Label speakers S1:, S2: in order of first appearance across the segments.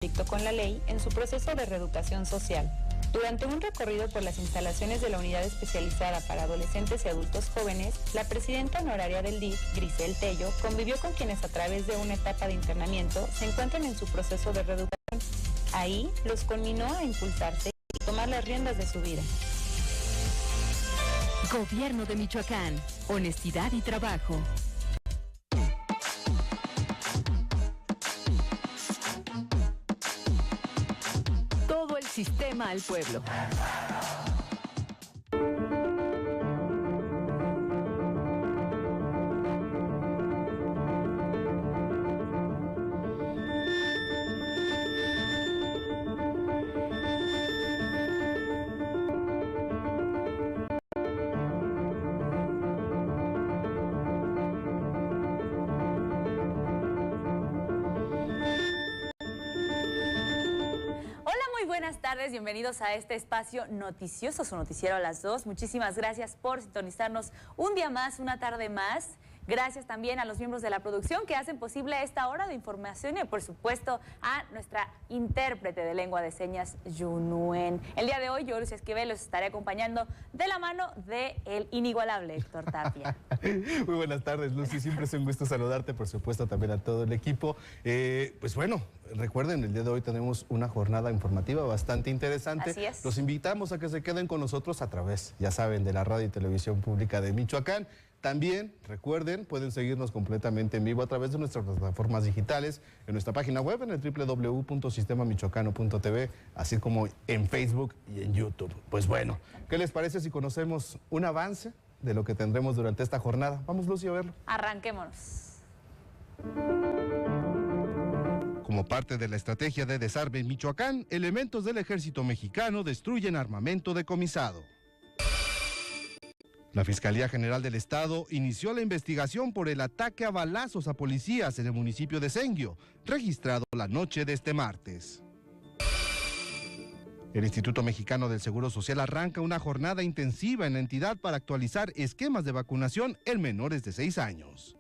S1: conflicto con la ley en su proceso de reeducación social. Durante un recorrido por las instalaciones de la Unidad Especializada para Adolescentes y Adultos Jóvenes, la presidenta honoraria del DIF, Grisel Tello, convivió con quienes a través de una etapa de internamiento se encuentran en su proceso de reeducación. Ahí los conminó a impulsarse y tomar las riendas de su vida.
S2: Gobierno de Michoacán, honestidad y trabajo. Todo el sistema al pueblo.
S3: Buenas tardes, bienvenidos a este espacio noticioso, su noticiero a las 2. Muchísimas gracias por sintonizarnos un día más, una tarde más. Gracias también a los miembros de la producción que hacen posible esta hora de información y, por supuesto, a nuestra intérprete de lengua de señas, Yunuen. El día de hoy, yo, Lucia Esquivel, los estaré acompañando de la mano del inigualable Héctor Tapia.
S4: Muy buenas tardes, Lucy. Siempre es un gusto saludarte, por supuesto, también a todo el equipo. Pues bueno, recuerden, el día de hoy tenemos una jornada informativa bastante interesante.
S3: Así es.
S4: Los invitamos a que se queden con nosotros a través, ya saben, de la radio y televisión pública de Michoacán. También, recuerden, pueden seguirnos completamente en vivo a través de nuestras plataformas digitales, en nuestra página web, en el www.sistemamichoacano.tv, así como en Facebook y en YouTube. Pues bueno, ¿qué les parece si conocemos un avance de lo que tendremos durante esta jornada? Vamos, Lucy, a verlo.
S3: Arranquémonos.
S4: Como parte de la estrategia de desarme en Michoacán, elementos del ejército mexicano destruyen armamento decomisado. La Fiscalía General del Estado inició la investigación por el ataque a balazos a policías en el municipio de Senguio, registrado la noche de este martes. El Instituto Mexicano del Seguro Social arranca una jornada intensiva en la entidad para actualizar esquemas de vacunación en menores de 6 años.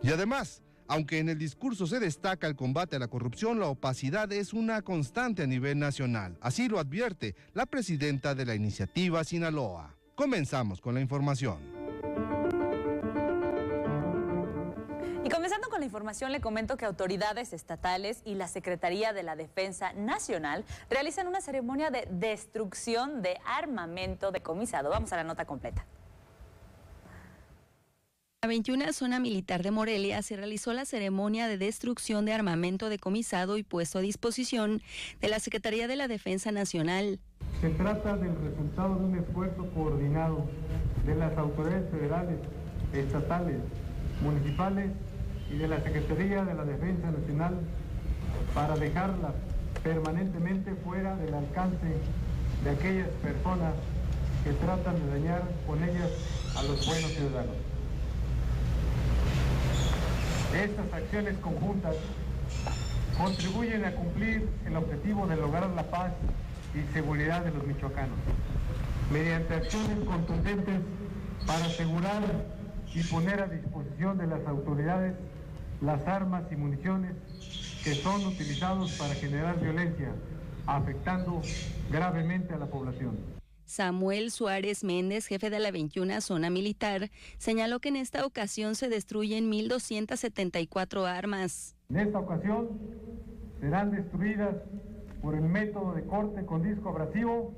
S4: Y además, aunque en el discurso se destaca el combate a la corrupción, la opacidad es una constante a nivel nacional. Así lo advierte la presidenta de la iniciativa Sinaloa. Comenzamos con la información.
S3: Y comenzando con la información, le comento que autoridades estatales y la Secretaría de la Defensa Nacional realizan una ceremonia de destrucción de armamento decomisado. Vamos a la nota completa.
S5: En la 21 Zona Militar de Morelia se realizó la ceremonia de destrucción de armamento decomisado y puesto a disposición de la Secretaría de la Defensa Nacional.
S6: Se trata del resultado de un esfuerzo coordinado de las autoridades federales, estatales, municipales y de la Secretaría de la Defensa Nacional para dejarlas permanentemente fuera del alcance de aquellas personas que tratan de dañar con ellas a los buenos ciudadanos. Estas acciones conjuntas contribuyen a cumplir el objetivo de lograr la paz y seguridad de los michoacanos, mediante acciones contundentes para asegurar y poner a disposición de las autoridades las armas y municiones que son utilizados para generar violencia, afectando gravemente a la población.
S5: Samuel Suárez Méndez, jefe de la 21 Zona Militar, señaló que en esta ocasión se destruyen 1,274 armas.
S6: En esta ocasión serán destruidas por el método de corte con disco abrasivo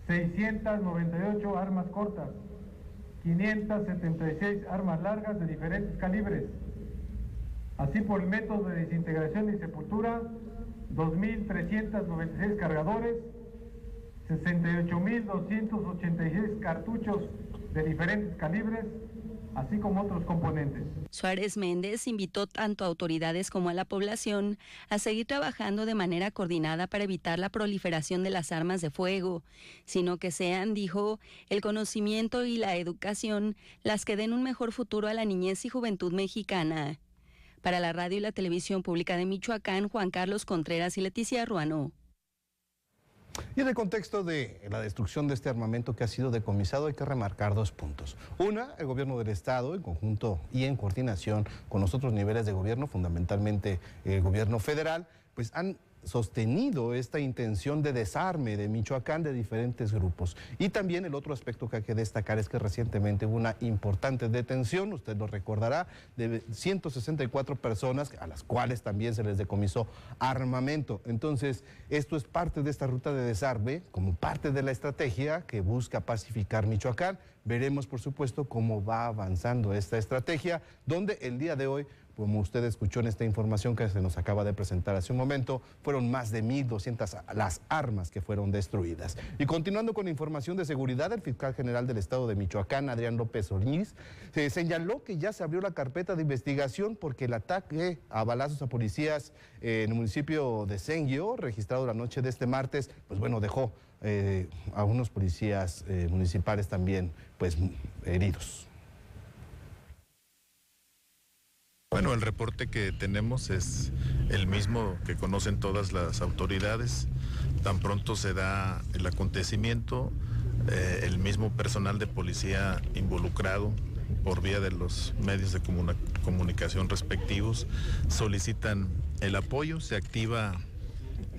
S6: 698 armas cortas, 576 armas largas de diferentes calibres, así por el método de desintegración y sepultura 2.396 cargadores, 68.286 cartuchos de diferentes calibres, así como otros componentes.
S5: Suárez Méndez invitó tanto a autoridades como a la población a seguir trabajando de manera coordinada para evitar la proliferación de las armas de fuego, sino que sean, dijo, el conocimiento y la educación las que den un mejor futuro a la niñez y juventud mexicana. Para la radio y la televisión pública de Michoacán, Juan Carlos Contreras y Leticia Ruano.
S4: Y en el contexto de la destrucción de este armamento que ha sido decomisado, hay que remarcar 2 puntos. Una, el gobierno del Estado, en conjunto y en coordinación con los otros niveles de gobierno, fundamentalmente el gobierno federal, pues han sostenido esta intención de desarme de Michoacán de diferentes grupos. Y también el otro aspecto que hay que destacar es que recientemente hubo una importante detención, usted lo recordará, de 164 personas a las cuales también se les decomisó armamento. Entonces, esto es parte de esta ruta de desarme, como parte de la estrategia que busca pacificar Michoacán. Veremos, por supuesto, cómo va avanzando esta estrategia, donde el día de hoy, como usted escuchó en esta información que se nos acaba de presentar hace un momento, fueron más de 1.200 las armas que fueron destruidas. Y continuando con información de seguridad, el fiscal general del estado de Michoacán, Adrián López Orniz, señaló que ya se abrió la carpeta de investigación porque el ataque a balazos a policías en el municipio de Senguio, registrado la noche de este martes, pues bueno, dejó a unos policías municipales también pues heridos.
S7: Bueno, el reporte que tenemos es el mismo que conocen todas las autoridades. Tan pronto se da el acontecimiento, el mismo personal de policía involucrado por vía de los medios de comunicación respectivos solicitan el apoyo, se activa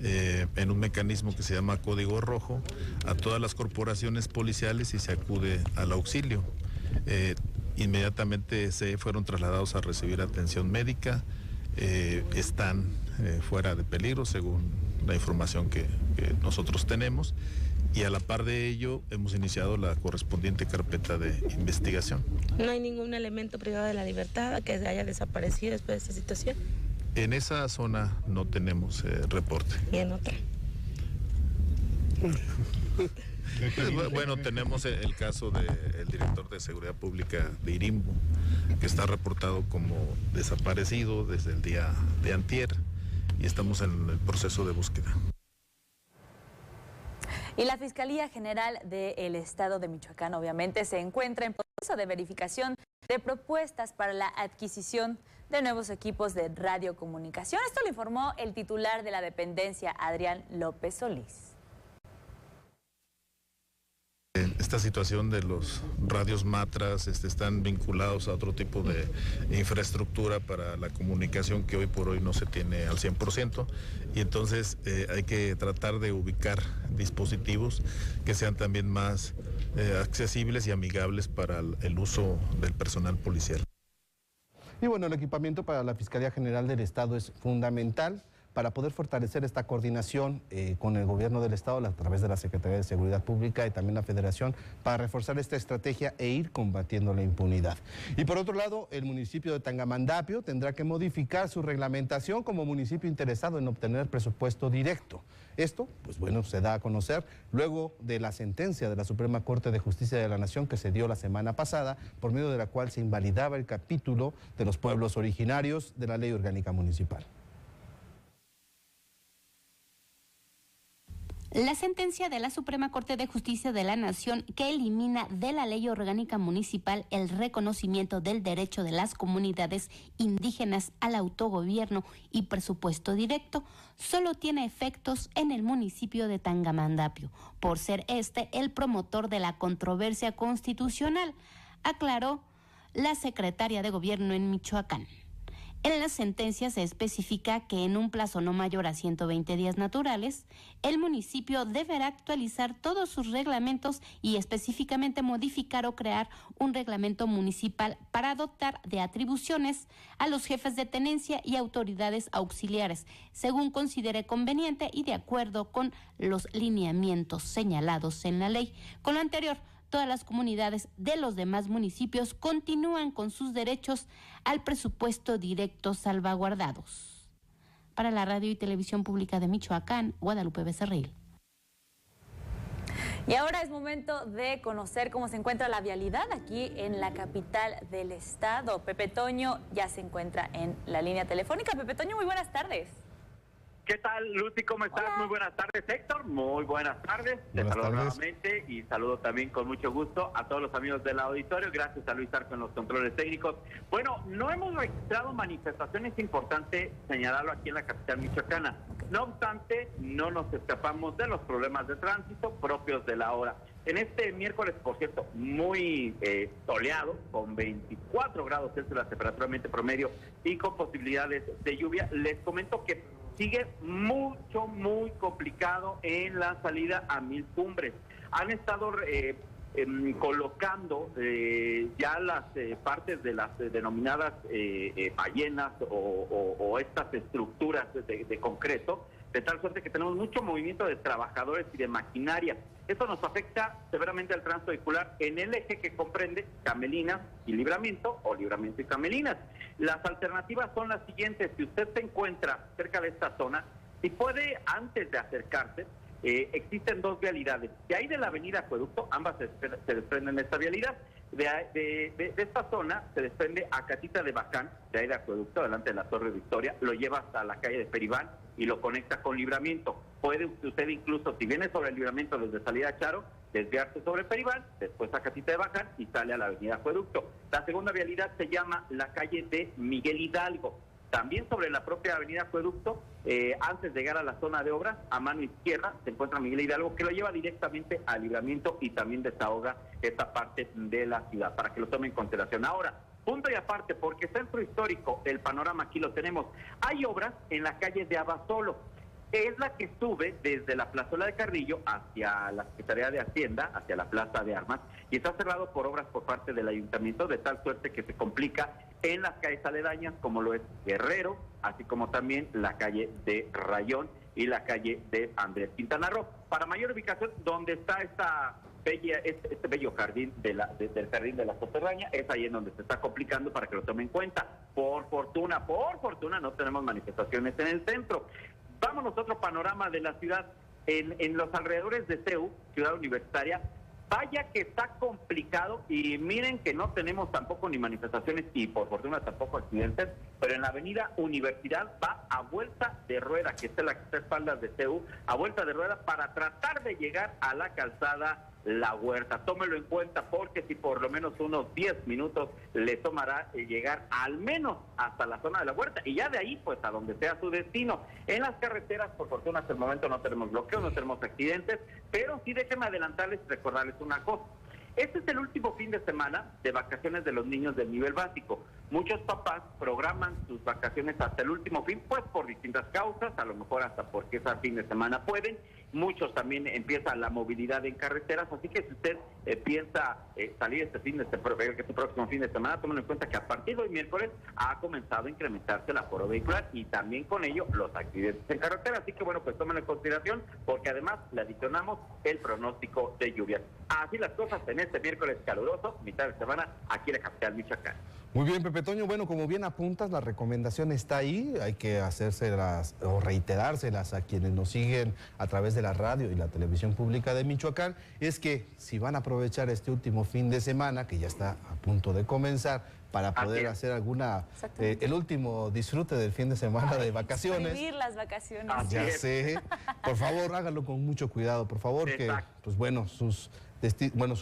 S7: en un mecanismo que se llama Código Rojo a todas las corporaciones policiales y se acude al auxilio. Inmediatamente se fueron trasladados a recibir atención médica, están fuera de peligro según la información que nosotros tenemos y a la par de ello hemos iniciado la correspondiente carpeta de investigación.
S8: ¿No hay ningún elemento privado de la libertad que se haya desaparecido después de esta situación?
S7: En esa zona no tenemos reporte.
S8: ¿Y en otra?
S7: Bueno, tenemos el caso del director de Seguridad Pública de Irimbo, que está reportado como desaparecido desde el día de antier y estamos en el proceso de búsqueda.
S3: Y la Fiscalía General del Estado de Michoacán obviamente se encuentra en proceso de verificación de propuestas para la adquisición de nuevos equipos de radiocomunicación. Esto lo informó el titular de la dependencia, Adrián López Solís.
S7: Esta situación de los radios matras están vinculados a otro tipo de infraestructura para la comunicación que hoy por hoy no se tiene al 100% y entonces hay que tratar de ubicar dispositivos que sean también más accesibles y amigables para el uso del personal policial.
S4: Y bueno, el equipamiento para la Fiscalía General del Estado es fundamental para poder fortalecer esta coordinación con el gobierno del Estado a través de la Secretaría de Seguridad Pública y también la Federación para reforzar esta estrategia e ir combatiendo la impunidad. Y por otro lado, el municipio de Tangamandapio tendrá que modificar su reglamentación como municipio interesado en obtener presupuesto directo. Esto, pues bueno, se da a conocer luego de la sentencia de la Suprema Corte de Justicia de la Nación que se dio la semana pasada, por medio de la cual se invalidaba el capítulo de los pueblos originarios de la Ley Orgánica Municipal.
S9: La sentencia de la Suprema Corte de Justicia de la Nación que elimina de la Ley Orgánica Municipal el reconocimiento del derecho de las comunidades indígenas al autogobierno y presupuesto directo solo tiene efectos en el municipio de Tangamandapio, por ser este el promotor de la controversia constitucional, aclaró la secretaria de Gobierno en Michoacán. En la sentencia se especifica que en un plazo no mayor a 120 días naturales, el municipio deberá actualizar todos sus reglamentos y específicamente modificar o crear un reglamento municipal para dotar de atribuciones a los jefes de tenencia y autoridades auxiliares, según considere conveniente y de acuerdo con los lineamientos señalados en la ley. Con lo anterior, todas las comunidades de los demás municipios continúan con sus derechos al presupuesto directo salvaguardados. Para la Radio y Televisión Pública de Michoacán, Guadalupe Becerril.
S3: Y ahora es momento de conocer cómo se encuentra la vialidad aquí en la capital del estado. Pepe Toño ya se encuentra en la línea telefónica. Pepe Toño, muy buenas tardes.
S10: ¿Qué tal, Lucy? ¿Cómo estás?
S3: Hola.
S10: Muy buenas tardes, Héctor. Muy buenas tardes. Te saludo nuevamente y saludo también con mucho gusto a todos los amigos del auditorio. Gracias a Luis Arco en los controles técnicos. Bueno, no hemos registrado manifestaciones, importante señalarlo aquí en la capital michoacana. No obstante, no nos escapamos de los problemas de tránsito propios de la hora. En este miércoles, por cierto, muy soleado, con 24 grados Celsius la temperatura ambiente promedio y con posibilidades de lluvia, les comento que sigue muy complicado en la salida a Mil Cumbres. Han estado colocando ya las partes de las denominadas ballenas o estas estructuras de concreto, de tal suerte que tenemos mucho movimiento de trabajadores y de maquinaria. Esto nos afecta severamente al tránsito vehicular en el eje que comprende Camelinas y Libramiento, o Libramiento y Camelinas. Las alternativas son las siguientes: si usted se encuentra cerca de esta zona, si puede, antes de acercarse, existen dos vialidades. De ahí de la avenida Acueducto, ambas se desprenden de esta vialidad. De esta zona se desprende a Catita de Bacán, de ahí de Acueducto, delante de la Torre Victoria, lo lleva hasta la calle de Peribán y lo conecta con Libramiento. Puede usted incluso, si viene sobre el Libramiento desde salida a Charo, desviarse sobre Peribán, después a Catita de Bacán y sale a la avenida Acueducto. La segunda vialidad se llama la calle de Miguel Hidalgo. También sobre la propia avenida Acueducto, antes de llegar a la zona de obras, a mano izquierda se encuentra Miguel Hidalgo, que lo lleva directamente al Libramiento y también desahoga esta parte de la ciudad, para que lo tome en consideración. Ahora, punto y aparte, porque centro histórico, el panorama aquí lo tenemos. Hay obras en la calle de Abasolo. Es la que sube desde la plazuela de Carrillo hacia la Secretaría de Hacienda, hacia la Plaza de Armas, y está cerrado por obras por parte del ayuntamiento, de tal suerte que se complica en las calles aledañas, como lo es Guerrero, así como también la calle de Rayón y la calle de Andrés Quintana Roo. Para mayor ubicación, donde está este bello jardín del jardín de la Soterraña, es ahí en donde se está complicando, para que lo tomen en cuenta. Por fortuna no tenemos manifestaciones en el centro. Vámonos a otro panorama de la ciudad. En los alrededores de CEU, Ciudad Universitaria, vaya que está complicado, y miren que no tenemos tampoco ni manifestaciones y por fortuna tampoco accidentes, pero en la avenida Universidad va a vuelta de rueda, que es la que está a espaldas de CEU, a vuelta de rueda para tratar de llegar a la calzada La Huerta. Tómelo en cuenta, porque si por lo menos unos 10 minutos le tomará llegar al menos hasta la zona de La Huerta, y ya de ahí pues a donde sea su destino. En las carreteras, por fortuna hasta el momento no tenemos bloqueos, no tenemos accidentes, pero sí déjenme adelantarles y recordarles una cosa. Este es el último fin de semana de vacaciones de los niños del nivel básico. Muchos papás programan sus vacaciones hasta el último fin, pues por distintas causas, a lo mejor hasta porque ese fin de semana pueden. Muchos también empiezan la movilidad en carreteras, así que si usted piensa salir este próximo fin de semana, tomen en cuenta que a partir de hoy miércoles ha comenzado a incrementarse el aforo vehicular y también con ello los accidentes en carretera. Así que bueno, pues tómenlo en consideración, porque además le adicionamos el pronóstico de lluvias. Así las cosas en este miércoles caluroso, mitad de semana, aquí en la capital Michoacán.
S4: Muy bien, Pepe Toño. Bueno, como bien apuntas, la recomendación está ahí. Hay que hacérselas o reiterárselas a quienes nos siguen a través de la radio y la televisión pública de Michoacán. Es que si van a aprovechar este último fin de semana, que ya está a punto de comenzar, para poder hacer el último disfrute del fin de semana de vacaciones.
S3: Vivir las vacaciones.
S4: Ya sé. Por favor, háganlo con mucho cuidado, por favor, que pues bueno, sus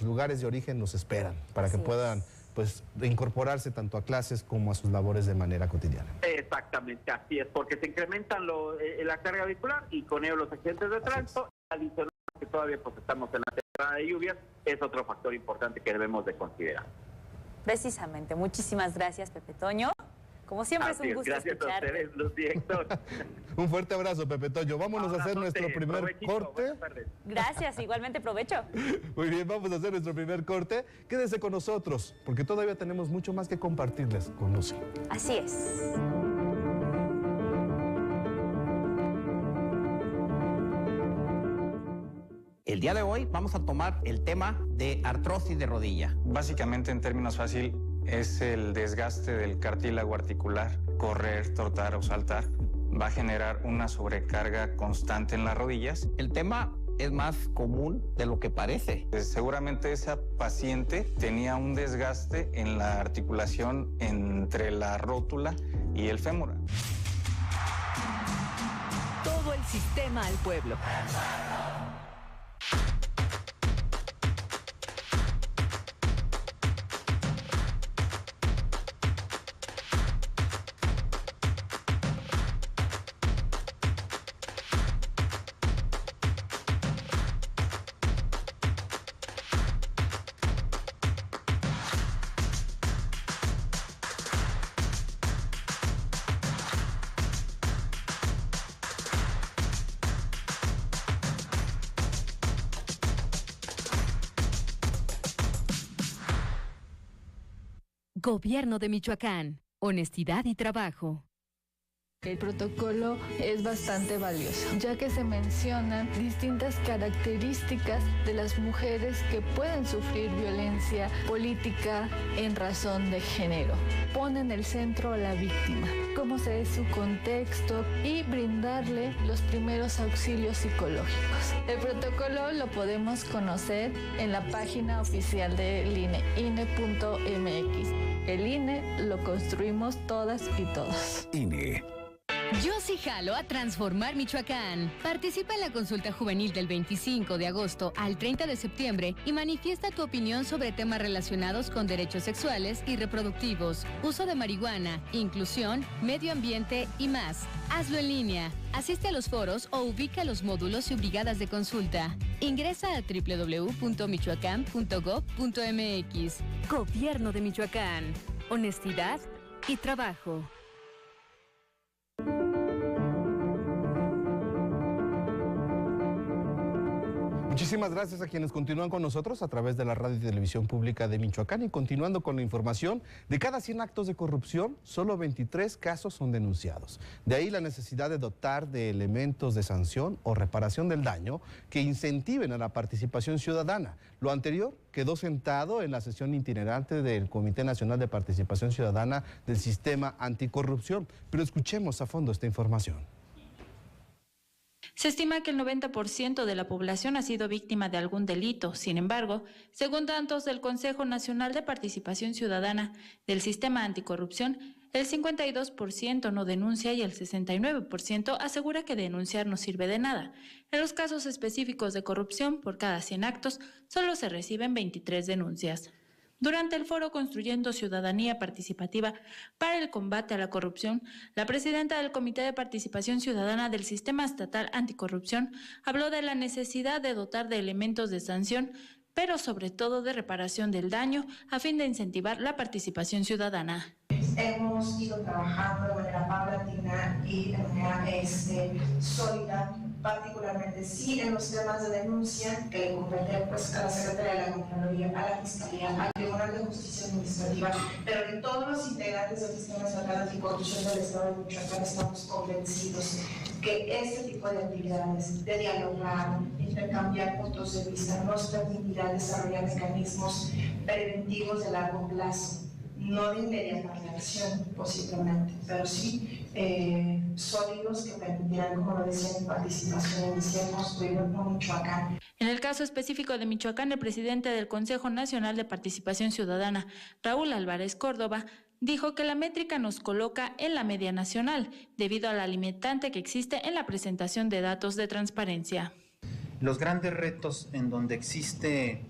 S4: lugares de origen nos esperan para que puedan pues incorporarse tanto a clases como a sus labores de manera cotidiana.
S10: Exactamente, así es, porque se incrementan la carga vehicular y con ello los accidentes de tránsito. Adicional que todavía pues estamos en la temporada de lluvias, es otro factor importante que debemos de considerar.
S3: Precisamente, muchísimas gracias, Pepe Toño. Como siempre es un gusto escucharte.
S10: Gracias a ustedes, Lucy, Héctor.
S4: Un fuerte abrazo, Pepe Toño. Vámonos a hacer nuestro primer corte.
S3: Gracias, igualmente provecho.
S4: Muy bien, vamos a hacer nuestro primer corte. Quédense con nosotros, porque todavía tenemos mucho más que compartirles con Lucy.
S3: Así es.
S11: El día de hoy vamos a tomar el tema de artrosis de rodilla.
S12: Básicamente, en términos fáciles, es el desgaste del cartílago articular. Correr, trotar o saltar va a generar una sobrecarga constante en las rodillas.
S11: El tema es más común de lo que parece.
S12: Seguramente esa paciente tenía un desgaste en la articulación entre la rótula y el fémur.
S2: sistema al pueblo. Gobierno de Michoacán. Honestidad y trabajo.
S13: El protocolo es bastante valioso, ya que se mencionan distintas características de las mujeres que pueden sufrir violencia política en razón de género. Pone en el centro a la víctima, cómo se es su contexto y brindarle los primeros auxilios psicológicos. El protocolo lo podemos conocer en la página oficial del INE, INE.mx. El INE lo construimos todas y todos.
S2: INE. Yo sí jalo a transformar Michoacán. Participa en la consulta juvenil del 25 de agosto al 30 de septiembre y manifiesta tu opinión sobre temas relacionados con derechos sexuales y reproductivos, uso de marihuana, inclusión, medio ambiente y más. Hazlo en línea. Asiste a los foros o ubica los módulos y brigadas de consulta. Ingresa a www.michoacán.gov.mx. Gobierno de Michoacán. Honestidad y trabajo.
S4: Muchísimas gracias a quienes continúan con nosotros a través de la radio y televisión pública de Michoacán, y continuando con la información, de cada 100 actos de corrupción, solo 23 casos son denunciados. De ahí la necesidad de dotar de elementos de sanción o reparación del daño que incentiven a la participación ciudadana. Lo anterior quedó sentado en la sesión itinerante del Comité Nacional de Participación Ciudadana del Sistema Anticorrupción. Pero escuchemos a fondo esta información.
S14: Se estima que el 90% de la población ha sido víctima de algún delito. Sin embargo, según datos del Consejo Nacional de Participación Ciudadana del Sistema Anticorrupción, el 52% no denuncia y el 69% asegura que denunciar no sirve de nada. En los casos específicos de corrupción, por cada 100 actos, solo se reciben 23 denuncias. Durante el foro Construyendo Ciudadanía Participativa para el Combate a la Corrupción, la presidenta del Comité de Participación Ciudadana del Sistema Estatal Anticorrupción habló de la necesidad de dotar de elementos de sanción, pero sobre todo de reparación del daño, a fin de incentivar la participación ciudadana.
S15: Hemos ido trabajando de manera paulatina y de manera sólida, particularmente sí en los temas de denuncia que le competen pues, a la Secretaría de la Contraloría, a la Fiscalía, al Tribunal de Justicia Administrativa, pero que todos los integrantes del Sistema Estatal Anticorrupción del Estado de Michoacán estamos convencidos que este tipo de actividades, de dialogar, intercambiar puntos de vista, nos permitirá desarrollar mecanismos preventivos de largo plazo, no de inmediata reacción posiblemente, pero sí sólidos que permitirán, como lo decía, mi participación inicial construir un Michoacán.
S14: En el caso específico de Michoacán, el presidente del Consejo Nacional de Participación Ciudadana, Raúl Álvarez Córdoba, dijo que la métrica nos coloca en la media nacional, debido a la limitante que existe en la presentación de datos de transparencia.
S16: Los grandes retos en donde existe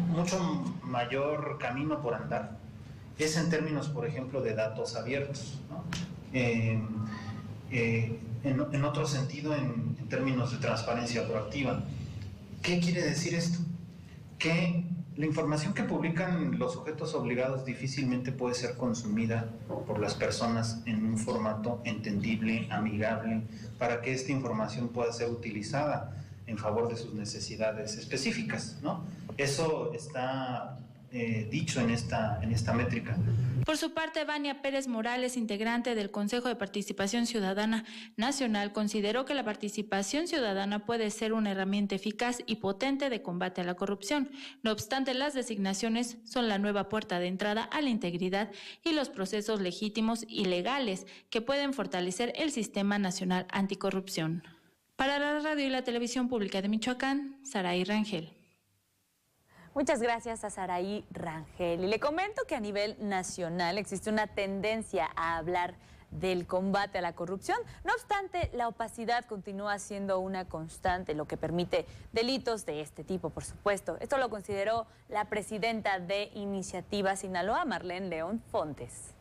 S16: mucho mayor camino por andar es en términos, por ejemplo, de datos abiertos, ¿no? En otro sentido, en términos de transparencia proactiva. ¿Qué quiere decir esto? Que la información que publican los sujetos obligados difícilmente puede ser consumida por las personas en un formato entendible, amigable, para que esta información pueda ser utilizada en favor de sus necesidades específicas, ¿no? Eso está dicho en esta métrica.
S14: Por su parte, Vania Pérez Morales, integrante del Consejo de Participación Ciudadana Nacional, consideró que la participación ciudadana puede ser una herramienta eficaz y potente de combate a la corrupción. No obstante, las designaciones son la nueva puerta de entrada a la integridad y los procesos legítimos y legales que pueden fortalecer el Sistema Nacional Anticorrupción. Para la radio y la televisión pública de Michoacán, Saraí Rangel.
S3: Muchas gracias a Saraí Rangel. Y le comento que a nivel nacional existe una tendencia a hablar del combate a la corrupción. No obstante, la opacidad continúa siendo una constante, lo que permite delitos de este tipo, por supuesto. Esto lo consideró la presidenta de Iniciativa Sinaloa, Marlene León Fontes.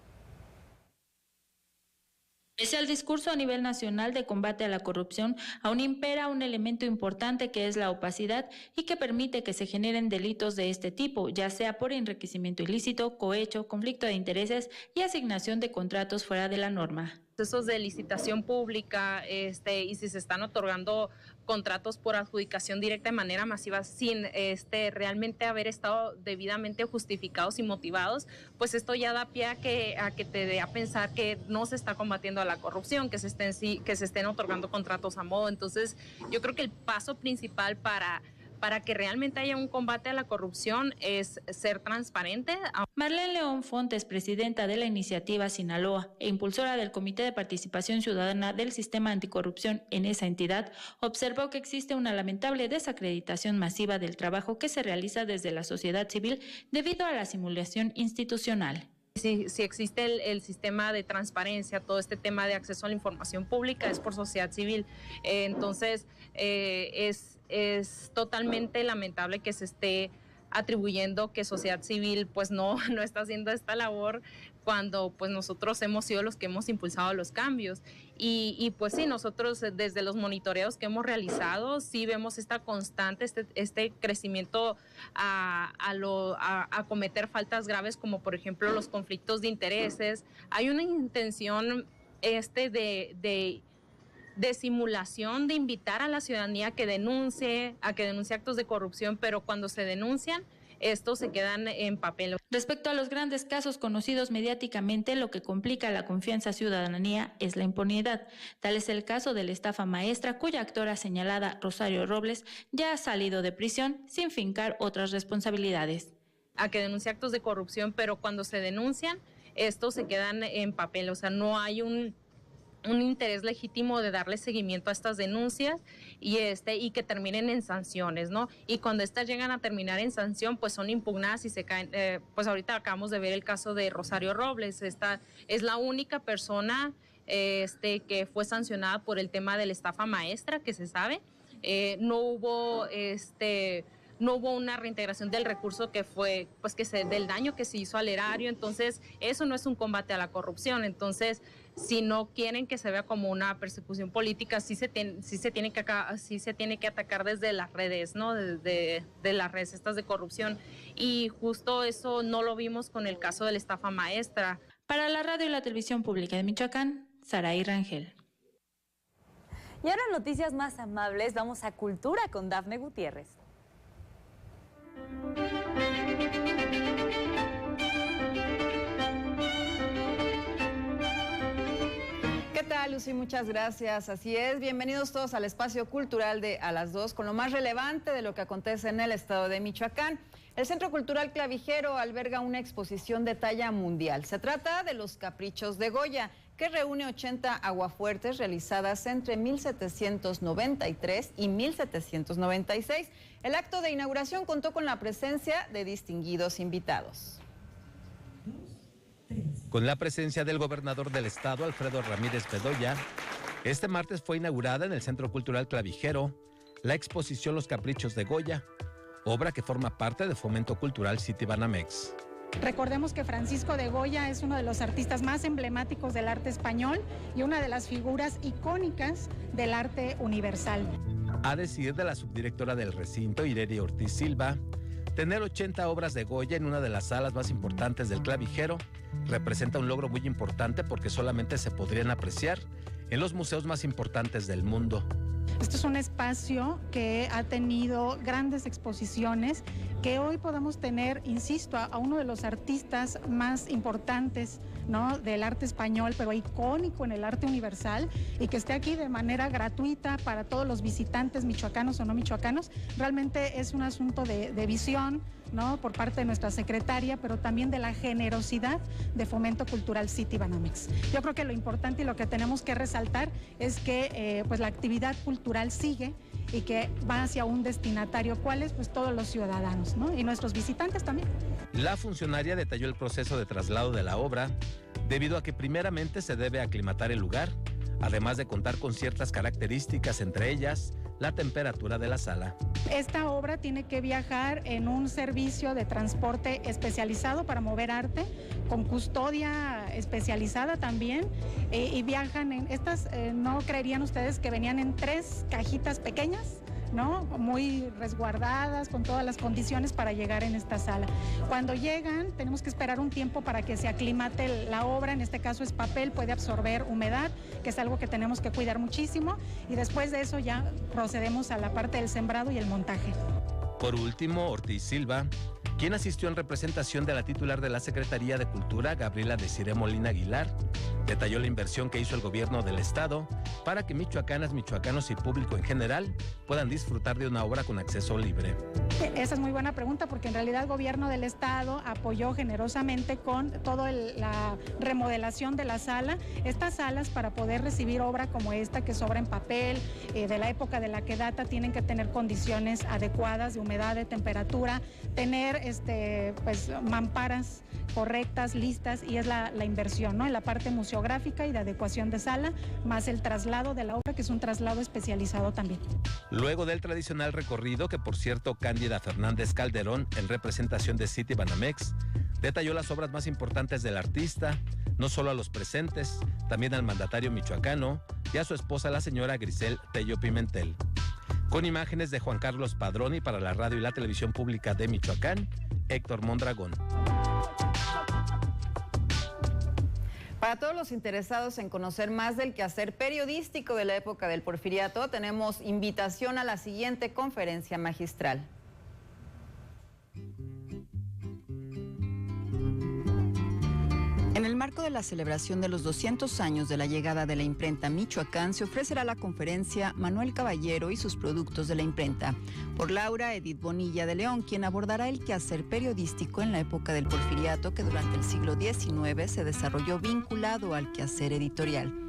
S14: Pese al discurso a nivel nacional de combate a la corrupción, aún impera un elemento importante que es la opacidad y que permite que se generen delitos de este tipo, ya sea por enriquecimiento ilícito, cohecho, conflicto de intereses y asignación de contratos fuera de la norma.
S17: Procesos de licitación pública y si se están otorgando contratos por adjudicación directa de manera masiva sin realmente haber estado debidamente justificados y motivados, pues esto ya da pie a que te dé a pensar que no se está combatiendo a la corrupción, que se estén otorgando contratos a modo. Entonces, yo creo que el paso principal para que realmente haya un combate a la corrupción es ser transparente.
S14: Marlene León Fontes, presidenta de la Iniciativa Sinaloa e impulsora del Comité de Participación Ciudadana del Sistema Anticorrupción en esa entidad, observó que existe una lamentable desacreditación masiva del trabajo que se realiza desde la sociedad civil debido a la simulación institucional.
S17: Si existe el sistema de transparencia, todo este tema de acceso a la información pública es por sociedad civil. Entonces, es totalmente lamentable que se esté atribuyendo que sociedad civil pues no está haciendo esta labor cuando pues nosotros hemos sido los que hemos impulsado los cambios y pues sí, nosotros desde los monitoreos que hemos realizado sí vemos esta constante, este crecimiento a cometer faltas graves como por ejemplo los conflictos de intereses. Hay una intención de simulación, de invitar a la ciudadanía a que denuncie actos de corrupción, pero cuando se denuncian, estos se quedan en papel.
S14: Respecto a los grandes casos conocidos mediáticamente, lo que complica la confianza ciudadanía es la impunidad. Tal es el caso de la estafa maestra, cuya actora señalada, Rosario Robles, ya ha salido de prisión sin fincar otras responsabilidades.
S17: A que denuncie actos de corrupción, pero cuando se denuncian, estos se quedan en papel, o sea, no hay un interés legítimo de darle seguimiento a estas denuncias y que terminen en sanciones, ¿no? Y cuando estas llegan a terminar en sanción, pues son impugnadas y se caen. Pues ahorita acabamos de ver el caso de Rosario Robles. Esta es la única persona que fue sancionada por el tema de la estafa maestra, que se sabe. No hubo una reintegración del recurso que fue, pues del daño que se hizo al erario. Entonces, eso no es un combate a la corrupción. Entonces, si no quieren que se vea como una persecución política, sí se tiene que atacar desde las redes, ¿no? De las redes estas de corrupción. Y justo eso no lo vimos con el caso de la estafa maestra.
S14: Para la radio y la televisión pública de Michoacán, Saraí Rangel.
S3: Y ahora noticias más amables, vamos a Cultura con Dafne Gutiérrez.
S18: ¿Qué tal, Lucy? Muchas gracias. Así es, bienvenidos todos al espacio cultural de A las 2 con lo más relevante de lo que acontece en el estado de Michoacán. El Centro Cultural Clavijero alberga una exposición de talla mundial. Se trata de los Caprichos de Goya, que reúne 80 aguafuertes realizadas entre 1793 y 1796. El acto de inauguración contó con la presencia de distinguidos invitados.
S19: Con la presencia del gobernador del estado, Alfredo Ramírez Bedoya, este martes fue inaugurada en el Centro Cultural Clavijero la exposición Los Caprichos de Goya, obra que forma parte de Fomento Cultural Citibanamex.
S20: Recordemos que Francisco de Goya es uno de los artistas más emblemáticos del arte español y una de las figuras icónicas del arte universal.
S19: A decir de la subdirectora del recinto, Ireri Ortiz Silva, tener 80 obras de Goya en una de las salas más importantes del Clavijero representa un logro muy importante porque solamente se podrían apreciar en los museos más importantes del mundo.
S20: Esto es un espacio que ha tenido grandes exposiciones, que hoy podemos tener, insisto, a uno de los artistas más importantes, ¿no?, del arte español, pero icónico en el arte universal, y que esté aquí de manera gratuita para todos los visitantes michoacanos o no michoacanos. Realmente es un asunto de visión, ¿no?, por parte de nuestra secretaria, pero también de la generosidad de Fomento Cultural Citibanamex. Yo creo que lo importante y lo que tenemos que resaltar es que pues la actividad cultural sigue y que va hacia un destinatario, ¿cuál es? Pues todos los ciudadanos, ¿no?, y nuestros visitantes también.
S19: La funcionaria detalló el proceso de traslado de la obra, debido a que primeramente se debe aclimatar el lugar, además de contar con ciertas características, entre ellas la temperatura de la sala.
S20: Esta obra tiene que viajar en un servicio de transporte especializado para mover arte, con custodia especializada también, y viajan en estas, no creerían ustedes que venían en 3 cajitas pequeñas, ¿no? Muy resguardadas, con todas las condiciones para llegar en esta sala. Cuando llegan, tenemos que esperar un tiempo para que se aclimate la obra, en este caso es papel, puede absorber humedad, que es algo que tenemos que cuidar muchísimo, y después de eso ya procedemos a la parte del sembrado y el montaje.
S19: Por último, Ortiz Silva, quien asistió en representación de la titular de la Secretaría de Cultura, Gabriela Desiré Molina Aguilar, detalló la inversión que hizo el gobierno del estado para que michoacanas, michoacanos y público en general puedan disfrutar de una obra con acceso libre.
S20: Esa es muy buena pregunta, porque en realidad el gobierno del estado apoyó generosamente con toda la remodelación de la sala. Estas salas, para poder recibir obra como esta, que es obra en papel, de la época de la que data, tienen que tener condiciones adecuadas de humedad, de temperatura, tener pues mamparas correctas, listas, y es la inversión, ¿no? En la parte museográfica y de adecuación de sala, más el traslado de la obra, que es un traslado especializado también.
S19: Luego del tradicional recorrido, que por cierto Cándida Fernández Calderón, en representación de City Banamex, detalló las obras más importantes del artista, no solo a los presentes, también al mandatario michoacano y a su esposa, la señora Grisel Tello Pimentel. Con imágenes de Juan Carlos Padroni para la radio y la televisión pública de Michoacán, Héctor Mondragón.
S18: Para todos los interesados en conocer más del quehacer periodístico de la época del Porfiriato, tenemos invitación a la siguiente conferencia magistral. En el marco de la celebración de los 200 años de la llegada de la imprenta a Michoacán, se ofrecerá la conferencia Manuel Caballero y sus productos de la imprenta, por Laura Edith Bonilla de León, quien abordará el quehacer periodístico en la época del Porfiriato, que durante el siglo XIX se desarrolló vinculado al quehacer editorial.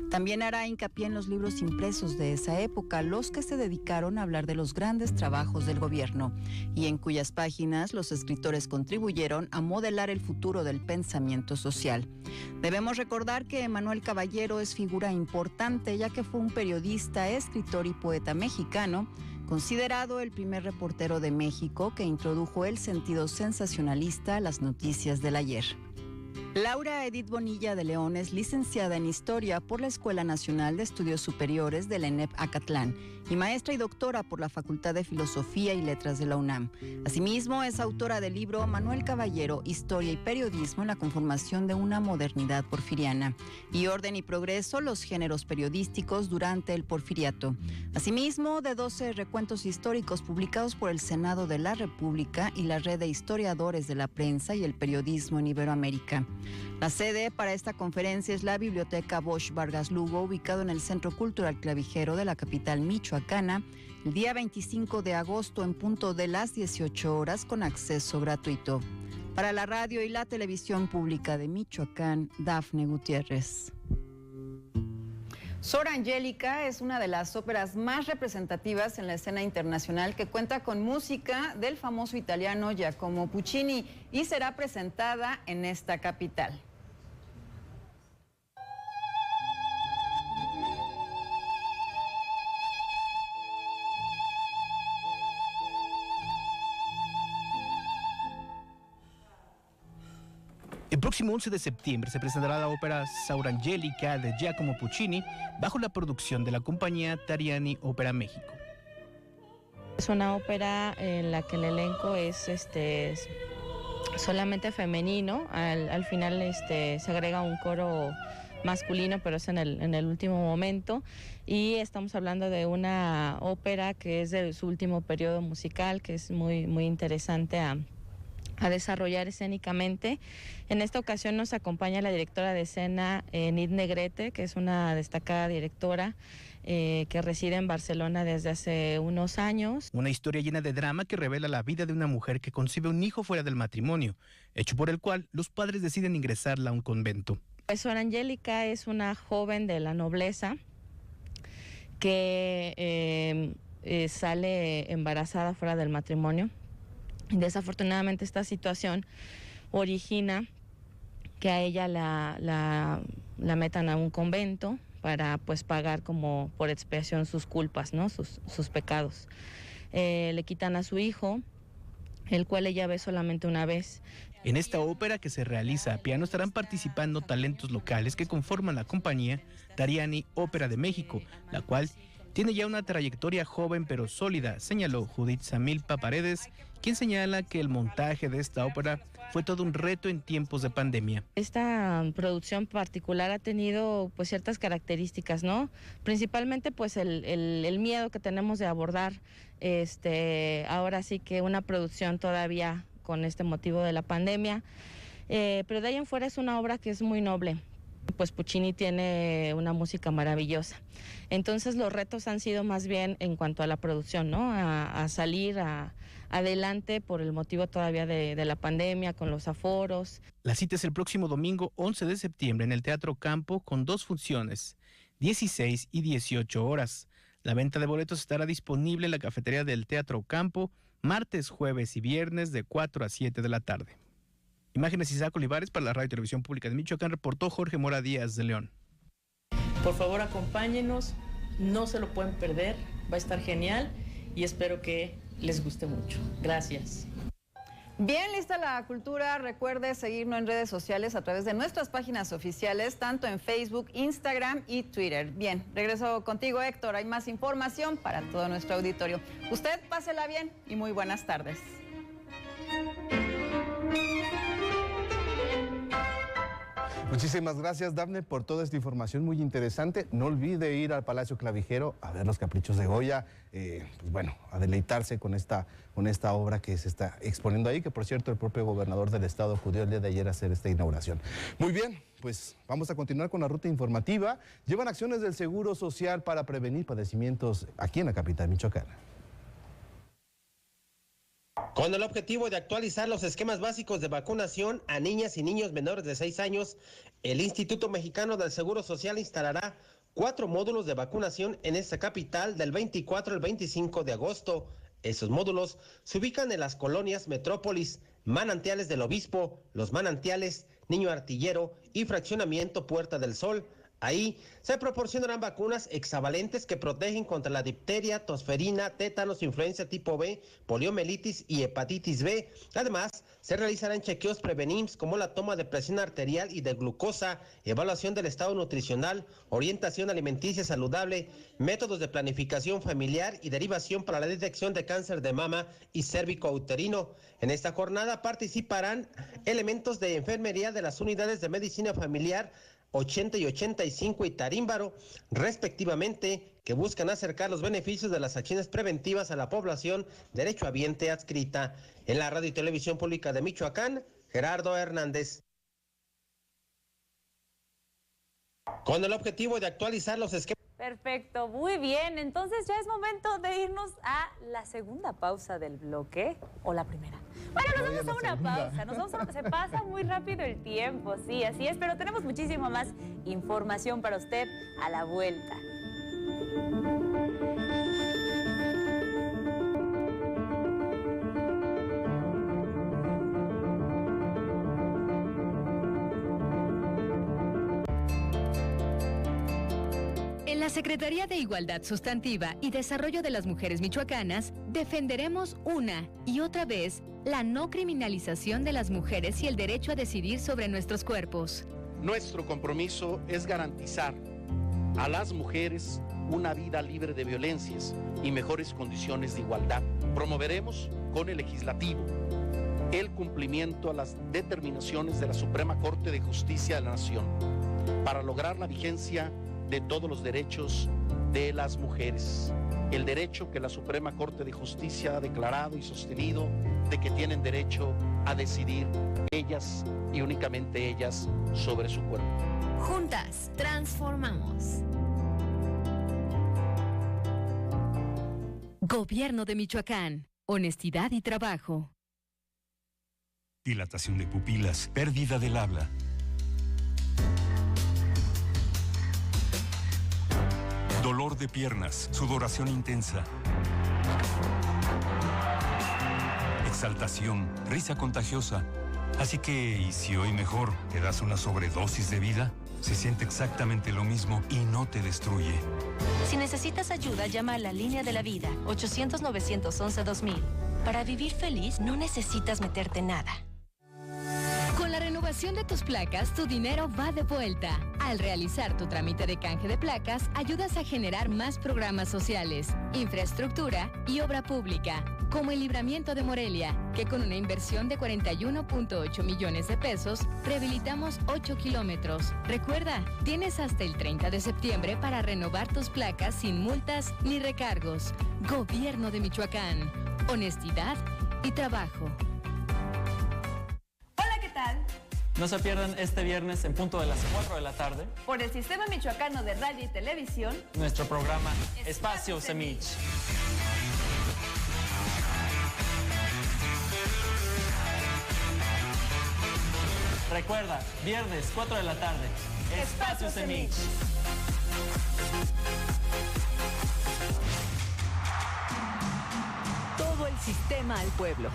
S18: También hará hincapié en los libros impresos de esa época, los que se dedicaron a hablar de los grandes trabajos del gobierno, y en cuyas páginas los escritores contribuyeron a modelar el futuro del pensamiento social. Debemos recordar que Manuel Caballero es figura importante, ya que fue un periodista, escritor y poeta mexicano, considerado el primer reportero de México que introdujo el sentido sensacionalista a las noticias del ayer. Laura Edith Bonilla de León es licenciada en Historia por la Escuela Nacional de Estudios Superiores de la ENEP Acatlán y maestra y doctora por la Facultad de Filosofía y Letras de la UNAM. Asimismo, es autora del libro Manuel Caballero, Historia y Periodismo en la conformación de una modernidad porfiriana, y Orden y Progreso, los géneros periodísticos durante el porfiriato. Asimismo, de 12 recuentos históricos publicados por el Senado de la República y la Red de Historiadores de la Prensa y el Periodismo en Iberoamérica. La sede para esta conferencia es la Biblioteca Bosch Vargas Lugo, ubicado en el Centro Cultural Clavijero de la capital michoacana, el día 25 de agosto en punto de las 18 horas con acceso gratuito. Para la radio y la televisión pública de Michoacán, Dafne Gutiérrez. Sor Angélica es una de las óperas más representativas en la escena internacional, que cuenta con música del famoso italiano Giacomo Puccini y será presentada en esta capital.
S21: El próximo 11 de septiembre se presentará la ópera Sor Angélica de Giacomo Puccini bajo la producción de la compañía Tariani Ópera México.
S8: Es una ópera en la que el elenco es solamente femenino. Al final se agrega un coro masculino, pero es en el último momento. Y estamos hablando de una ópera que es de su último periodo musical, que es muy, muy interesante a desarrollar escénicamente. En esta ocasión nos acompaña la directora de escena, Nid Negrete, que es una destacada directora que reside en Barcelona desde hace unos años.
S21: Una historia llena de drama que revela la vida de una mujer que concibe un hijo fuera del matrimonio, hecho por el cual los padres deciden ingresarla a un convento.
S8: Sor Angélica es una joven de la nobleza que sale embarazada fuera del matrimonio. Desafortunadamente esta situación origina que a ella la metan a un convento para pues pagar como por expiación sus culpas, ¿no? sus pecados. Le quitan a su hijo, el cual ella ve solamente una vez.
S21: En esta ópera que se realiza a piano estarán participando talentos locales que conforman la compañía Tariani Ópera de México, la cual tiene ya una trayectoria joven pero sólida, señaló Judith Samilpa Paredes, quien señala que el montaje de esta ópera fue todo un reto en tiempos de pandemia.
S8: Esta producción particular ha tenido pues ciertas características, ¿no? Principalmente pues el miedo que tenemos de abordar ahora sí que una producción todavía con este motivo de la pandemia, pero de ahí en fuera es una obra que es muy noble. Pues Puccini tiene una música maravillosa. Entonces los retos han sido más bien en cuanto a la producción, ¿no? A salir adelante por el motivo todavía de la pandemia, con los aforos.
S21: La cita es el próximo domingo 11 de septiembre en el Teatro Campo con 2 funciones, 16 y 18 horas. La venta de boletos estará disponible en la cafetería del Teatro Campo martes, jueves y viernes de 4 a 7 de la tarde. Imágenes Isaac Olivares para la Radio y Televisión Pública de Michoacán, reportó Jorge Mora Díaz de León.
S1: Por favor, acompáñenos, no se lo pueden perder, va a estar genial y espero que les guste mucho. Gracias.
S18: Bien, lista la cultura. Recuerde seguirnos en redes sociales a través de nuestras páginas oficiales, tanto en Facebook, Instagram y Twitter. Bien, regreso contigo, Héctor. Hay más información para todo nuestro auditorio. Usted pásela bien y muy buenas tardes.
S4: Muchísimas gracias, Dafne, por toda esta información muy interesante. No olvide ir al Palacio Clavijero a ver los caprichos de Goya, pues bueno, a deleitarse con esta obra que se está exponiendo ahí, que por cierto el propio gobernador del estado acudió el día de ayer a hacer esta inauguración. Muy bien, pues vamos a continuar con la ruta informativa. Llevan acciones del Seguro Social para prevenir padecimientos aquí en la capital michoacana.
S22: Con el objetivo de actualizar los esquemas básicos de vacunación a niñas y niños menores de 6 años, el Instituto Mexicano del Seguro Social instalará 4 módulos de vacunación en esta capital del 24 al 25 de agosto. Esos módulos se ubican en las colonias Metrópolis, Manantiales del Obispo, Los Manantiales, Niño Artillero y Fraccionamiento Puerta del Sol. Ahí se proporcionarán vacunas hexavalentes que protegen contra la difteria, tosferina, tétanos, influenza tipo B, poliomielitis y hepatitis B. Además, se realizarán chequeos prevenims como la toma de presión arterial y de glucosa, evaluación del estado nutricional, orientación alimenticia saludable, métodos de planificación familiar y derivación para la detección de cáncer de mama y cérvico-uterino. En esta jornada participarán elementos de enfermería de las unidades de medicina familiar 80 y 85 y Tarímbaro, respectivamente, que buscan acercar los beneficios de las acciones preventivas a la población derechohabiente adscrita. En la Radio y Televisión Pública de Michoacán, Gerardo Hernández. Con el objetivo de actualizar los esquemas.
S3: Perfecto, muy bien. Entonces ya es momento de irnos a la segunda pausa del bloque, o la primera. Bueno, nos vamos a una pausa, se pasa muy rápido el tiempo, sí, así es, pero tenemos muchísima más información para usted a la vuelta.
S2: En la Secretaría de Igualdad Sustantiva y Desarrollo de las Mujeres Michoacanas, defenderemos una y otra vez la no criminalización de las mujeres y el derecho a decidir sobre nuestros cuerpos.
S23: Nuestro compromiso es garantizar a las mujeres una vida libre de violencias y mejores condiciones de igualdad. Promoveremos con el Legislativo el cumplimiento a las determinaciones de la Suprema Corte de Justicia de la Nación para lograr la vigencia de todos los derechos de las mujeres. El derecho que la Suprema Corte de Justicia ha declarado y sostenido de que tienen derecho a decidir ellas y únicamente ellas sobre su cuerpo.
S2: Juntas transformamos. Gobierno de Michoacán. Honestidad y trabajo.
S24: Dilatación de pupilas, pérdida del habla. Dolor de piernas, sudoración intensa. exaltación, risa contagiosa. Así que, ¿y si hoy mejor te das una sobredosis de vida? Se siente exactamente lo mismo y no te destruye.
S5: Si necesitas ayuda, llama a la Línea de la Vida, 800-911-2000. Para vivir feliz, no necesitas meterte nada.
S2: Con la renovación de tus placas, tu dinero va de vuelta. Al realizar tu trámite de canje de placas, ayudas a generar más programas sociales, infraestructura y obra pública, como el Libramiento de Morelia, que con una inversión de 41.8 millones de pesos, rehabilitamos 8 kilómetros. Recuerda, tienes hasta el 30 de septiembre para renovar tus placas sin multas ni recargos. Gobierno de Michoacán. Honestidad y trabajo.
S6: Hola, ¿qué tal?
S7: No se pierdan este viernes en punto de las 4 de la tarde
S6: Por el Sistema Michoacano de Radio y Televisión,
S7: nuestro programa Espacio Semich. Recuerda, viernes 4 de la tarde, Espacio Semich.
S6: todo el sistema al pueblo.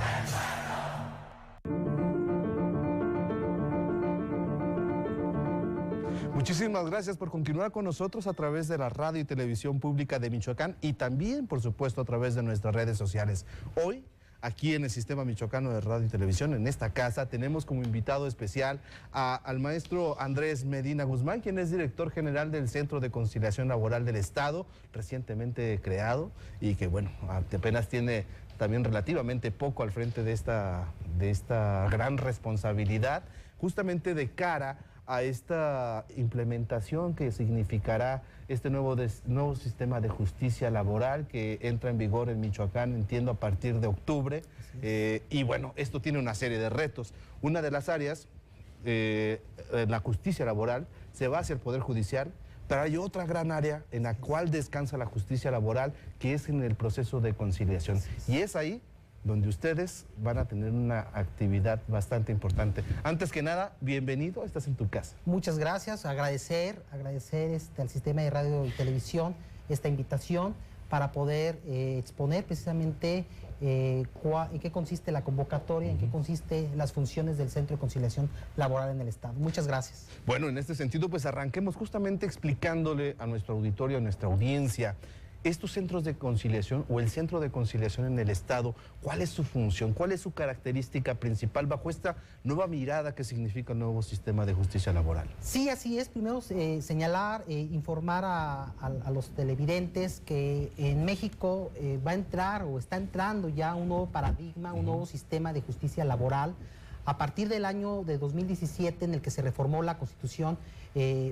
S4: Muchísimas gracias por continuar con nosotros a través de la radio y televisión pública de Michoacán y también, por supuesto, a través de nuestras redes sociales. Hoy, aquí en el Sistema Michoacano de Radio y Televisión, en esta casa, tenemos como invitado especial al maestro Andrés Medina Guzmán, quien es director general del Centro de Conciliación Laboral del Estado, recientemente creado y que, bueno, apenas tiene también relativamente poco al frente de esta gran responsabilidad, justamente de cara a esta implementación que significará este nuevo sistema de justicia laboral que entra en vigor en Michoacán, entiendo, a partir de octubre. Y bueno, esto tiene una serie de retos. Una de las áreas, la justicia laboral, se va hacia el Poder Judicial, pero hay otra gran área en la cual descansa la justicia laboral, que es en el proceso de conciliación. Y es ahí donde ustedes van a tener una actividad bastante importante. Antes que nada, bienvenido, estás en tu casa.
S9: Muchas gracias, agradecer al Sistema de Radio y Televisión esta invitación para poder exponer precisamente en qué consiste la convocatoria, en qué consiste las funciones del Centro de Conciliación Laboral en el Estado. Muchas gracias.
S4: Bueno, en este sentido, pues arranquemos justamente explicándole a nuestro auditorio, a nuestra audiencia, estos centros de conciliación o el Centro de Conciliación en el Estado, ¿cuál es su función? ¿Cuál es su característica principal bajo esta nueva mirada que significa el nuevo sistema de justicia laboral?
S9: Sí, así es. Primero señalar, informar a los televidentes que en México va a entrar o está entrando ya un nuevo paradigma, un nuevo sistema de justicia laboral a partir del año de 2017 en el que se reformó la Constitución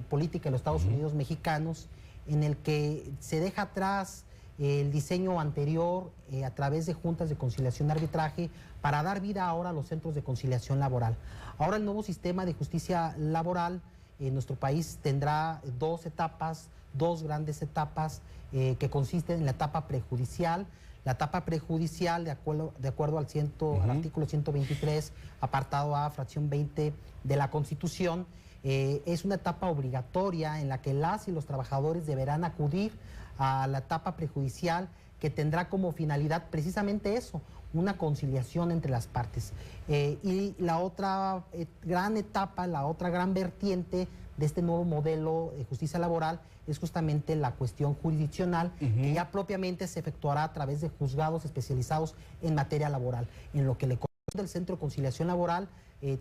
S9: Política de los Estados Unidos Mexicanos, en el que se deja atrás el diseño anterior a través de juntas de conciliación y arbitraje para dar vida ahora a los centros de conciliación laboral. Ahora el nuevo sistema de justicia laboral en nuestro país tendrá dos grandes etapas que consisten en la etapa prejudicial. La etapa prejudicial, de acuerdo al artículo 123, apartado A, fracción 20 de la Constitución, es una etapa obligatoria en la que las y los trabajadores deberán acudir a la etapa prejudicial, que tendrá como finalidad precisamente eso, una conciliación entre las partes. Y la otra gran etapa, la otra gran vertiente de este nuevo modelo de justicia laboral es justamente la cuestión jurisdiccional, que ya propiamente se efectuará a través de juzgados especializados en materia laboral. En lo que le corresponde al Centro de Conciliación Laboral,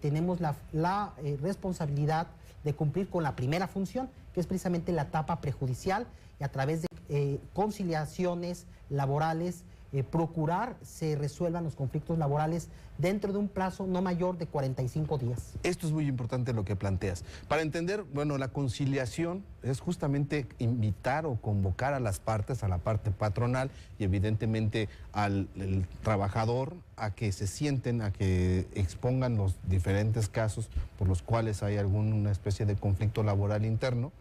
S9: tenemos la responsabilidad de cumplir con la primera función, que es precisamente la etapa prejudicial, y a través de conciliaciones laborales procurar se resuelvan los conflictos laborales dentro de un plazo no mayor de 45 días.
S4: Esto es muy importante lo que planteas. Para entender, bueno, la conciliación es justamente invitar o convocar a las partes, a la parte patronal y evidentemente al trabajador a que se sienten, a que expongan los diferentes casos por los cuales hay alguna especie de conflicto laboral interno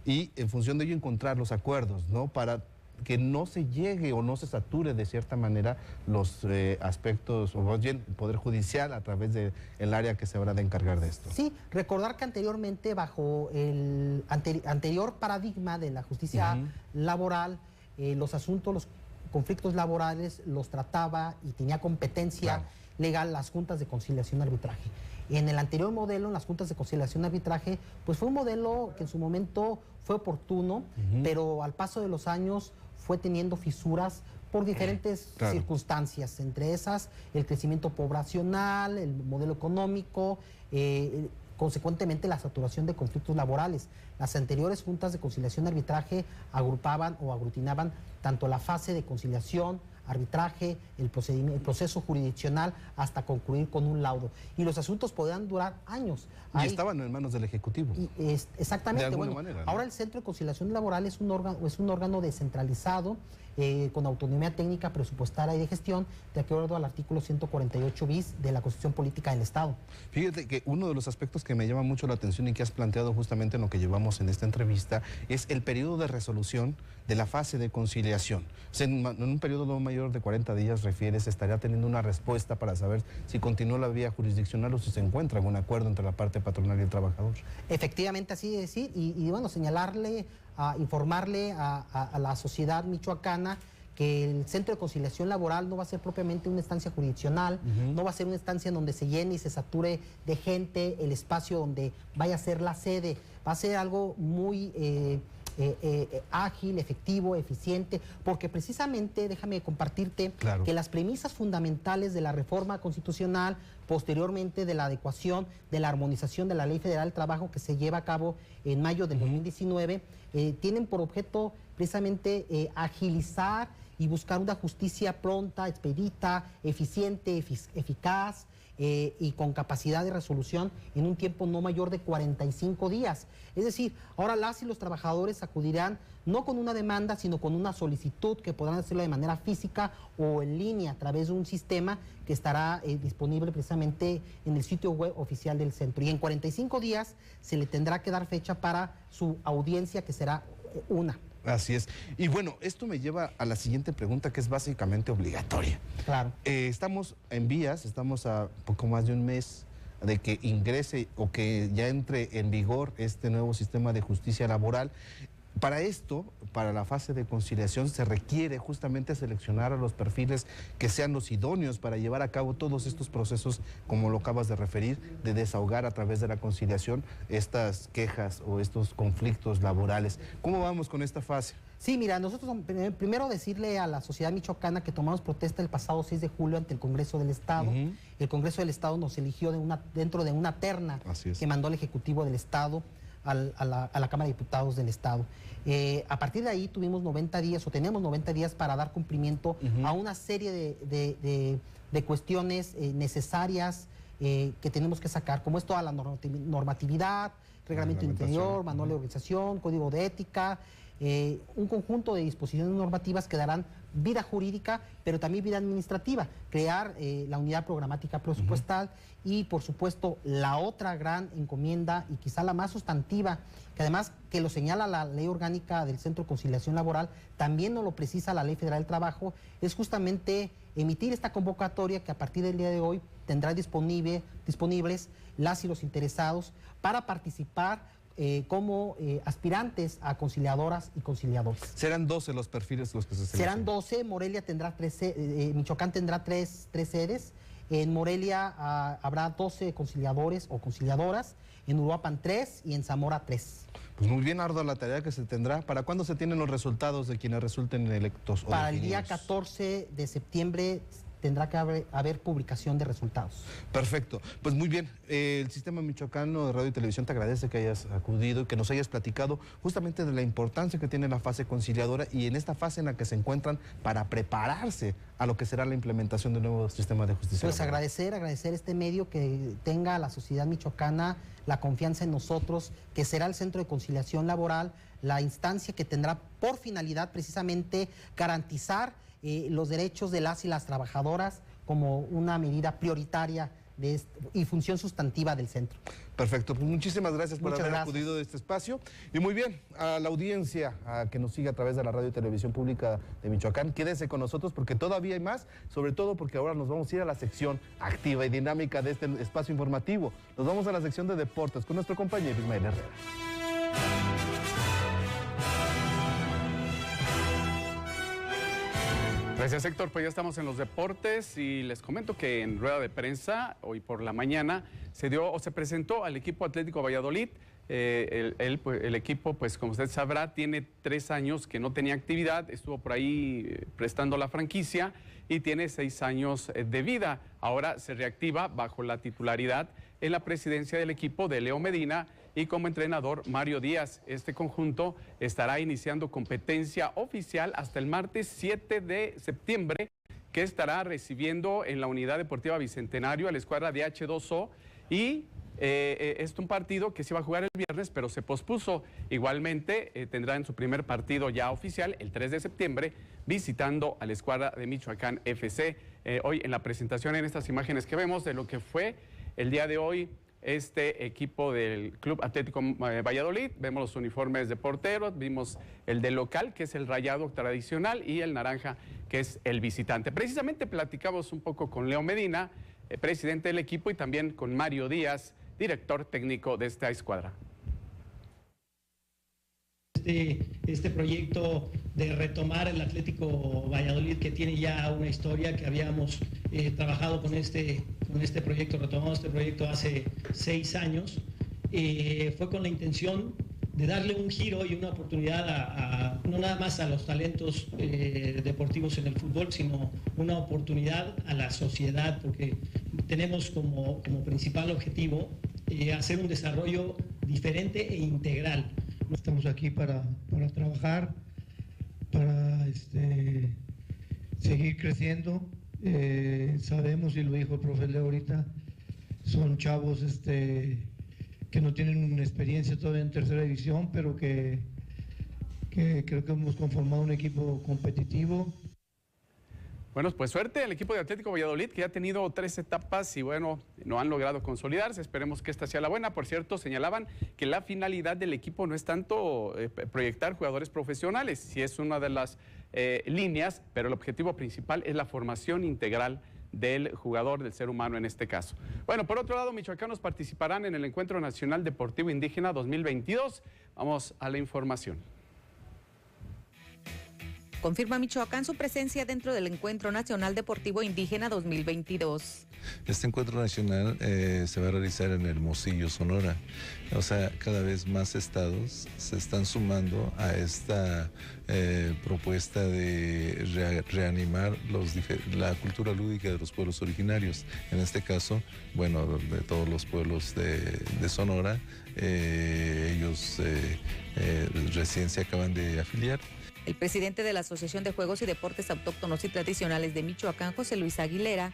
S4: y en función de ello encontrar los acuerdos, ¿no? Para que no se llegue o no se sature de cierta manera los aspectos, o más bien el Poder Judicial a través del área que se habrá de encargar de esto.
S9: Sí, recordar que anteriormente, bajo el anterior paradigma de la justicia laboral, los conflictos laborales los trataba y tenía competencia legal las juntas de conciliación y arbitraje. En el anterior modelo, en las juntas de conciliación y arbitraje, pues fue un modelo que en su momento fue oportuno, pero al paso de los años fue teniendo fisuras por diferentes circunstancias, entre esas el crecimiento poblacional, el modelo económico, consecuentemente la saturación de conflictos laborales. Las anteriores juntas de conciliación y arbitraje agrupaban o aglutinaban tanto la fase de conciliación, arbitraje, el proceso jurisdiccional, hasta concluir con un laudo. Y los asuntos podían durar años.
S4: Y estaban en manos del Ejecutivo.
S9: Exactamente.
S4: De alguna manera, ¿no?
S9: Ahora el Centro de Conciliación Laboral es un órgano descentralizado, con autonomía técnica, presupuestaria y de gestión, de acuerdo al artículo 148 bis de la Constitución Política del Estado.
S4: Fíjate que uno de los aspectos que me llama mucho la atención y que has planteado justamente en lo que llevamos en esta entrevista es el periodo de resolución de la fase de conciliación. O sea, en un periodo no mayor de 40 días, refieres, estaría teniendo una respuesta para saber si continúa la vía jurisdiccional o si se encuentra algún acuerdo entre la parte patronal y el trabajador.
S9: Efectivamente, así es decir, y bueno, señalarle, informarle a la sociedad michoacana que el Centro de Conciliación Laboral no va a ser propiamente una instancia jurisdiccional, no va a ser una instancia en donde se llene y se sature de gente el espacio donde vaya a ser la sede, va a ser algo muy ágil, efectivo, eficiente, porque precisamente, déjame compartirte, que las premisas fundamentales de la reforma constitucional, posteriormente de la adecuación, de la armonización de la Ley Federal del Trabajo que se lleva a cabo en mayo del 2019, tienen por objeto precisamente agilizar y buscar una justicia pronta, expedita, eficiente, eficaz, y con capacidad de resolución en un tiempo no mayor de 45 días. Es decir, ahora las y los trabajadores acudirán no con una demanda, sino con una solicitud que podrán hacerlo de manera física o en línea a través de un sistema que estará disponible precisamente en el sitio web oficial del centro. Y en 45 días se le tendrá que dar fecha para su audiencia, que será una.
S4: Así es. Y bueno, esto me lleva a la siguiente pregunta, que es básicamente obligatoria.
S9: Claro.
S4: Estamos en vías, estamos a poco más de un mes de que ingrese o que ya entre en vigor este nuevo sistema de justicia laboral. Para esto, para la fase de conciliación, se requiere justamente seleccionar a los perfiles que sean los idóneos para llevar a cabo todos estos procesos, como lo acabas de referir, de desahogar a través de la conciliación estas quejas o estos conflictos laborales. ¿Cómo vamos con esta fase?
S9: Sí, mira, nosotros primero decirle a la sociedad michoacana que tomamos protesta el pasado 6 de julio ante el Congreso del Estado. El Congreso del Estado nos eligió dentro de una terna que mandó el Ejecutivo del Estado a la Cámara de Diputados del Estado. A partir de ahí tuvimos 90 días, o tenemos 90 días para dar cumplimiento a una serie de cuestiones necesarias que tenemos que sacar, como es toda la normatividad, reglamento interior, manual de organización, código de ética, un conjunto de disposiciones normativas que darán vida jurídica, pero también vida administrativa, crear la unidad programática presupuestal y, por supuesto, la otra gran encomienda y quizá la más sustantiva, que además que lo señala la Ley Orgánica del Centro de Conciliación Laboral, también nos lo precisa la Ley Federal del Trabajo, es justamente emitir esta convocatoria que a partir del día de hoy tendrá disponibles las y los interesados para participar como aspirantes a conciliadoras y conciliadores.
S4: ¿Serán 12 los perfiles los que se seleccionan?
S9: Serán 12, Morelia tendrá Michoacán tendrá tres sedes, en Morelia habrá 12 conciliadores o conciliadoras, en Uruapan 3 y en Zamora 3.
S4: Pues muy bien, ardua la tarea que se tendrá. ¿Para cuándo se tienen los resultados de quienes resulten electos?
S9: Para el día 14 de septiembre tendrá que haber publicación de resultados.
S4: Perfecto. Pues muy bien, el Sistema Michoacano de Radio y Televisión te agradece que hayas acudido y que nos hayas platicado justamente de la importancia que tiene la fase conciliadora y en esta fase en la que se encuentran para prepararse a lo que será la implementación del nuevo sistema de justicia.
S9: Pues agradecer este medio que tenga a la sociedad michoacana la confianza en nosotros, que será el Centro de Conciliación Laboral, la instancia que tendrá por finalidad precisamente garantizar los derechos de las y las trabajadoras como una medida prioritaria y función sustantiva del centro.
S4: Perfecto, pues muchísimas gracias por haber acudido a este espacio. Y muy bien, a la audiencia que nos sigue a través de la Radio y Televisión Pública de Michoacán, quédense con nosotros porque todavía hay más, sobre todo porque ahora nos vamos a ir a la sección activa y dinámica de este espacio informativo. Nos vamos a la sección de deportes con nuestro compañero Ismael Herrera.
S10: Gracias, Héctor. Pues ya estamos en los deportes y les comento que en rueda de prensa hoy por la mañana se presentó al equipo Atlético Valladolid. El equipo, pues como usted sabrá, tiene 3 años que no tenía actividad, estuvo por ahí prestando la franquicia y tiene 6 años de vida. Ahora se reactiva bajo la titularidad en la presidencia del equipo de Leo Medina y como entrenador Mario Díaz. Este conjunto estará iniciando competencia oficial hasta el martes 7 de septiembre, que estará recibiendo en la Unidad Deportiva Bicentenario a la escuadra de H2O y es un partido que se iba a jugar el viernes, pero se pospuso. Igualmente tendrá en su primer partido ya oficial el 3 de septiembre visitando a la escuadra de Michoacán FC. Hoy en la presentación, en estas imágenes que vemos de lo que fue el día de hoy este equipo del Club Atlético Valladolid, vemos los uniformes de porteros, vimos el del local, que es el rayado tradicional, y el naranja, que es el visitante. Precisamente platicamos un poco con Leo Medina, presidente del equipo, y también con Mario Díaz, director técnico de esta escuadra.
S11: Este proyecto de retomar el Atlético Valladolid, que tiene ya una historia, que habíamos trabajado con este proyecto, retomamos este proyecto hace 6 años, fue con la intención de darle un giro y una oportunidad no nada más a los talentos deportivos en el fútbol, sino una oportunidad a la sociedad, porque tenemos como principal objetivo hacer un desarrollo diferente e integral.
S12: Estamos aquí para trabajar, para seguir creciendo. Sabemos, y lo dijo el profe Leo ahorita, son chavos que no tienen una experiencia todavía en tercera división, pero que creo que hemos conformado un equipo competitivo.
S10: Bueno, pues suerte al equipo de Atlético Valladolid, que ya ha tenido 3 etapas y bueno, no han logrado consolidarse. Esperemos que esta sea la buena. Por cierto, señalaban que la finalidad del equipo no es tanto proyectar jugadores profesionales, sí es una de las líneas, pero el objetivo principal es la formación integral del jugador, del ser humano en este caso. Bueno, por otro lado, michoacanos participarán en el Encuentro Nacional Deportivo Indígena 2022. Vamos a la información.
S13: Confirma Michoacán su presencia dentro del Encuentro Nacional Deportivo Indígena 2022.
S25: Este encuentro nacional se va a realizar en Hermosillo, Sonora. O sea, cada vez más estados se están sumando a esta propuesta de reanimar la cultura lúdica de los pueblos originarios. En este caso, bueno, de todos los pueblos de Sonora, ellos recién se acaban de afiliar.
S13: El presidente de la Asociación de Juegos y Deportes Autóctonos y Tradicionales de Michoacán, José Luis Aguilera,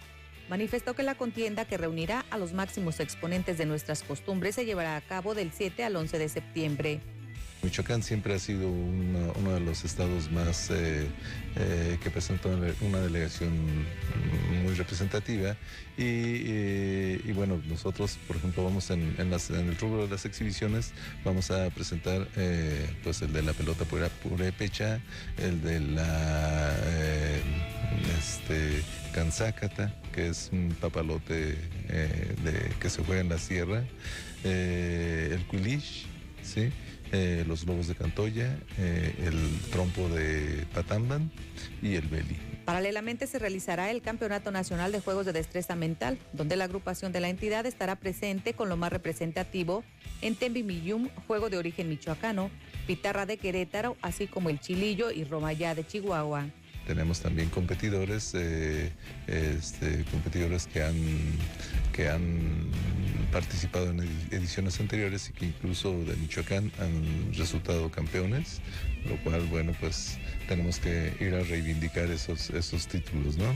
S13: manifestó que la contienda, que reunirá a los máximos exponentes de nuestras costumbres, se llevará a cabo del 7 al 11 de septiembre.
S25: Michoacán siempre ha sido uno de los estados más que presenta una delegación muy representativa y bueno, nosotros, por ejemplo, vamos en el rubro de las exhibiciones, vamos a presentar pues el de la pelota purépecha, el de la canzácata, que es un papalote que se juega en la sierra, el cuilish, ¿sí? Los globos de Cantoya, el trompo de Patamban y el beli.
S13: Paralelamente se realizará el Campeonato Nacional de Juegos de Destreza Mental, donde la agrupación de la entidad estará presente con lo más representativo en Tembimillum, juego de origen michoacano, pitarra de Querétaro, así como el chilillo y romayá de Chihuahua.
S25: Tenemos también competidores que han participado en ediciones anteriores y que incluso de Michoacán han resultado campeones, lo cual, bueno, pues tenemos que ir a reivindicar esos títulos, ¿no?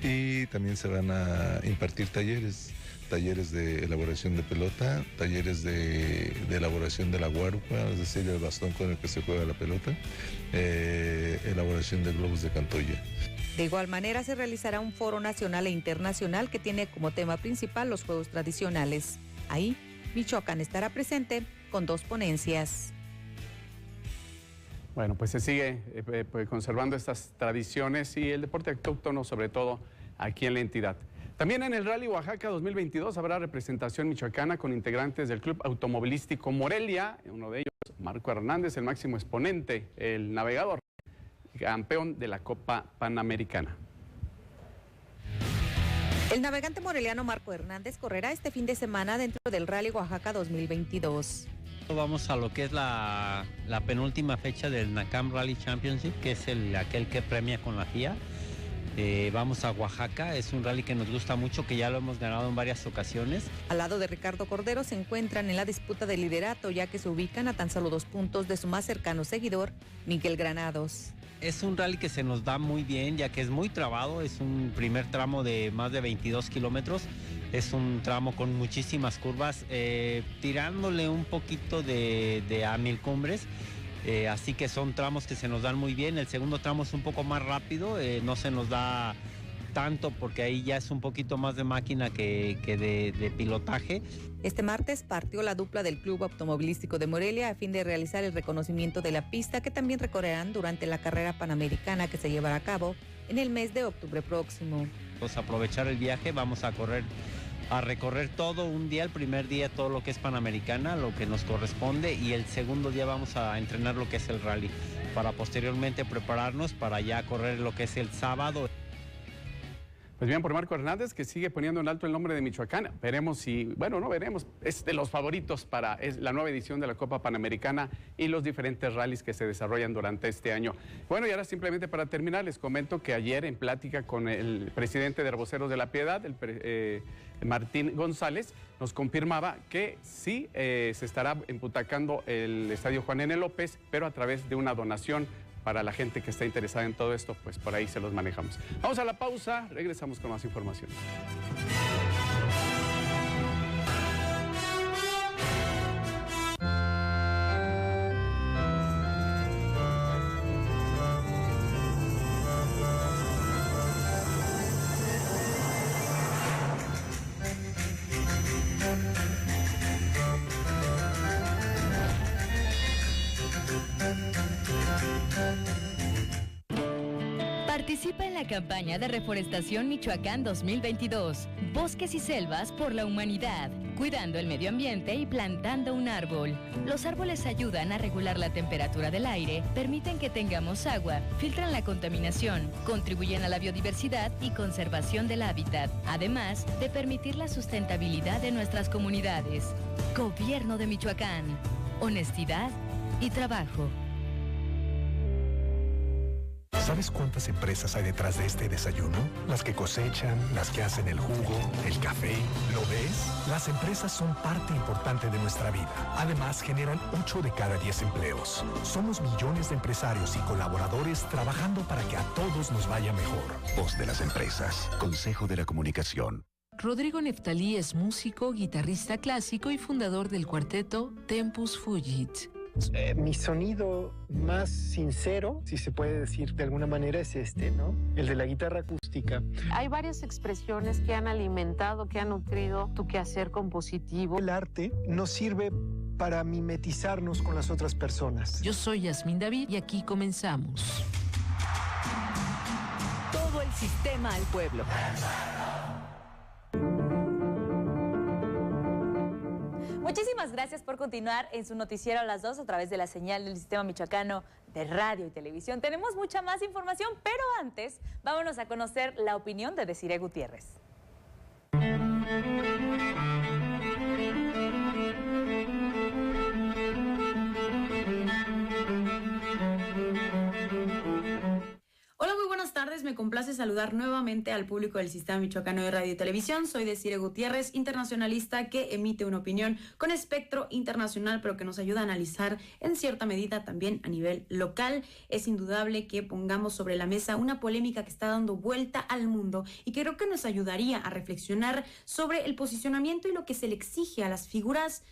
S25: Y también se van a impartir talleres de elaboración de pelota, talleres de elaboración de la guarupa, es decir, el bastón con el que se juega la pelota, elaboración de globos de Cantoya.
S13: De igual manera se realizará un foro nacional e internacional que tiene como tema principal los juegos tradicionales. Ahí, Michoacán estará presente con 2 ponencias.
S10: Bueno, pues se sigue conservando estas tradiciones y el deporte autóctono, sobre todo aquí en la entidad. También en el Rally Oaxaca 2022 habrá representación michoacana con integrantes del Club Automovilístico Morelia, uno de ellos, Marco Hernández, el máximo exponente, el navegador. campeón de la Copa Panamericana.
S13: El navegante moreliano Marco Hernández correrá este fin de semana dentro del Rally Oaxaca 2022.
S14: Vamos a lo que es la penúltima fecha del NACAM Rally Championship, que es aquel que premia con la FIA. Vamos a Oaxaca, es un rally que nos gusta mucho, que ya lo hemos ganado en varias ocasiones.
S13: Al lado de Ricardo Cordero se encuentran en la disputa del liderato, ya que se ubican a tan solo 2 puntos de su más cercano seguidor, Miguel Granados.
S14: Es un rally que se nos da muy bien, ya que es muy trabado, es un primer tramo de más de 22 kilómetros, es un tramo con muchísimas curvas, tirándole un poquito de a 1000 cumbres, así que son tramos que se nos dan muy bien. El segundo tramo es un poco más rápido, no se nos da tanto porque ahí ya es un poquito más de máquina que de pilotaje.
S13: Este martes partió la dupla del Club Automovilístico de Morelia a fin de realizar el reconocimiento de la pista, que también recorrerán durante la carrera panamericana que se llevará a cabo en el mes de octubre próximo.
S14: Pues aprovechar el viaje, vamos a recorrer todo un día, el primer día todo lo que es Panamericana, lo que nos corresponde, y el segundo día vamos a entrenar lo que es el rally, para posteriormente prepararnos para ya correr lo que es el sábado.
S10: Pues bien, por Marco Hernández, que sigue poniendo en alto el nombre de Michoacán. Veremos si, bueno, no veremos, es de los favoritos para la nueva edición de la Copa Panamericana y los diferentes rallies que se desarrollan durante este año. Bueno, y ahora simplemente para terminar, les comento que ayer en plática con el presidente de Reboceros de la Piedad, Martín González, nos confirmaba que sí se estará emputacando el Estadio Juan N. López, pero a través de una donación. Para la gente que está interesada en todo esto, pues por ahí se los manejamos. Vamos a la pausa, regresamos con más información.
S2: Participa en la campaña de Reforestación Michoacán 2022. Bosques y selvas por la humanidad, cuidando el medio ambiente y plantando un árbol. Los árboles ayudan a regular la temperatura del aire, permiten que tengamos agua, filtran la contaminación, contribuyen a la biodiversidad y conservación del hábitat, además de permitir la sustentabilidad de nuestras comunidades. Gobierno de Michoacán. Honestidad y trabajo.
S15: ¿Sabes cuántas empresas hay detrás de este desayuno? Las que cosechan, las que hacen el jugo, el café. ¿Lo ves? Las empresas son parte importante de nuestra vida. Además, generan 8 de cada 10 empleos. Somos millones de empresarios y colaboradores trabajando para que a todos nos vaya mejor.
S16: Voz de las empresas. Consejo de la Comunicación.
S17: Rodrigo Neftalí es músico, guitarrista clásico y fundador del cuarteto Tempus Fugit.
S20: Mi sonido más sincero, si se puede decir de alguna manera, es este, ¿no? El de la guitarra acústica.
S26: Hay varias expresiones que han alimentado, que han nutrido tu quehacer compositivo.
S20: El arte nos sirve para mimetizarnos con las otras personas.
S17: Yo soy Yasmín David y aquí comenzamos.
S6: Todo el sistema al pueblo.
S3: Muchísimas gracias por continuar en su noticiero a las 2 a través de la señal del Sistema Michoacano de Radio y Televisión. Tenemos mucha más información, pero antes vámonos a conocer la opinión de Desiree Gutiérrez.
S27: Hola, muy buenas tardes. Me complace saludar nuevamente al público del Sistema Michoacano de Radio y Televisión. Soy Desiree Gutiérrez, internacionalista que emite una opinión con espectro internacional, pero que nos ayuda a analizar en cierta medida también a nivel local. Es indudable que pongamos sobre la mesa una polémica que está dando vuelta al mundo y que creo que nos ayudaría a reflexionar sobre el posicionamiento y lo que se le exige a las figuras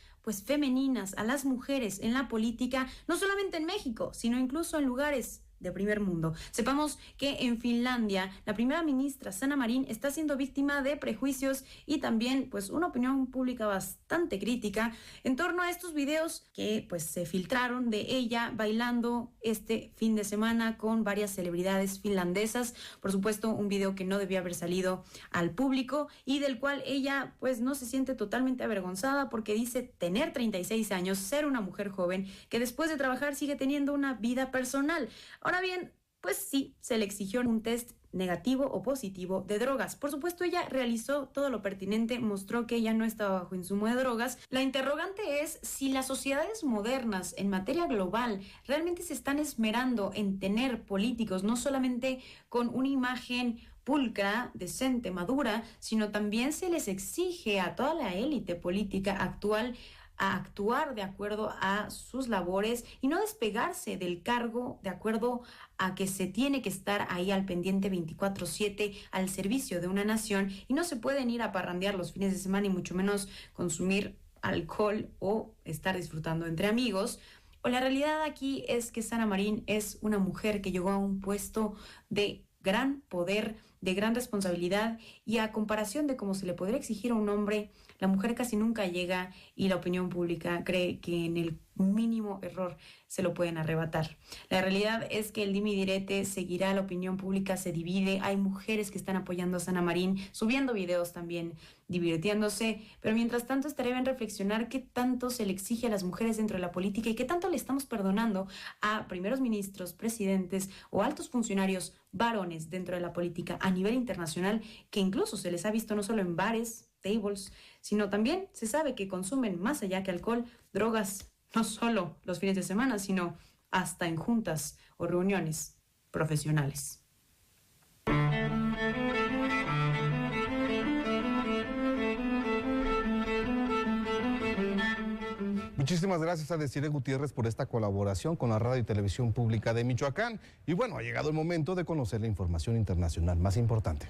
S27: femeninas, a las mujeres en la política, no solamente en México, sino incluso en lugares de primer mundo. Sepamos que en Finlandia la primera ministra Sanna Marin está siendo víctima de prejuicios y también una opinión pública bastante crítica en torno a estos videos que se filtraron de ella bailando este fin de semana con varias celebridades finlandesas. Por supuesto, un video que no debía haber salido al público y del cual ella no se siente totalmente avergonzada porque dice tener 36 años, ser una mujer joven que después de trabajar sigue teniendo una vida personal. Ahora bien, pues sí, se le exigió un test negativo o positivo de drogas. Por supuesto, ella realizó todo lo pertinente, mostró que ella no estaba bajo insumo de drogas. La interrogante es si las sociedades modernas en materia global realmente se están esmerando en tener políticos, no solamente con una imagen pulcra, decente, madura, sino también se les exige a toda la élite política actual a actuar de acuerdo a sus labores y no despegarse del cargo de acuerdo a que se tiene que estar ahí al pendiente 24/7 al servicio de una nación y no se pueden ir a parrandear los fines de semana y mucho menos consumir alcohol o estar disfrutando entre amigos. O la realidad aquí es que Sanna Marín es una mujer que llegó a un puesto de gran poder, de gran responsabilidad y a comparación de cómo se le podría exigir a un hombre, la mujer casi nunca llega y la opinión pública cree que en el mínimo error se lo pueden arrebatar. La realidad es que el dime y direte seguirá, la opinión pública se divide, hay mujeres que están apoyando a Sanna Marín, subiendo videos también, divirtiéndose, pero mientras tanto estaría bien reflexionar qué tanto se le exige a las mujeres dentro de la política y qué tanto le estamos perdonando a primeros ministros, presidentes o altos funcionarios varones dentro de la política a nivel internacional, que incluso se les ha visto no solo en bares, tables, sino también se sabe que consumen más allá que alcohol, drogas, no solo los fines de semana, sino hasta en juntas o reuniones profesionales.
S4: Muchísimas gracias a Desiree Gutiérrez por esta colaboración con la Radio y Televisión Pública de Michoacán. Y bueno, ha llegado el momento de conocer la información internacional más importante.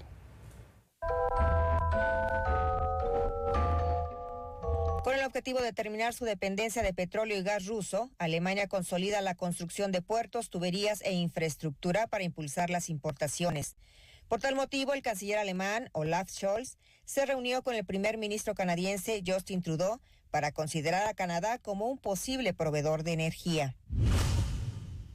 S1: Con el objetivo de terminar su dependencia de petróleo y gas ruso, Alemania consolida la construcción de puertos, tuberías e infraestructura para impulsar las importaciones. Por tal motivo, el canciller alemán Olaf Scholz se reunió con el primer ministro canadiense Justin Trudeau para considerar a Canadá como un posible proveedor de energía.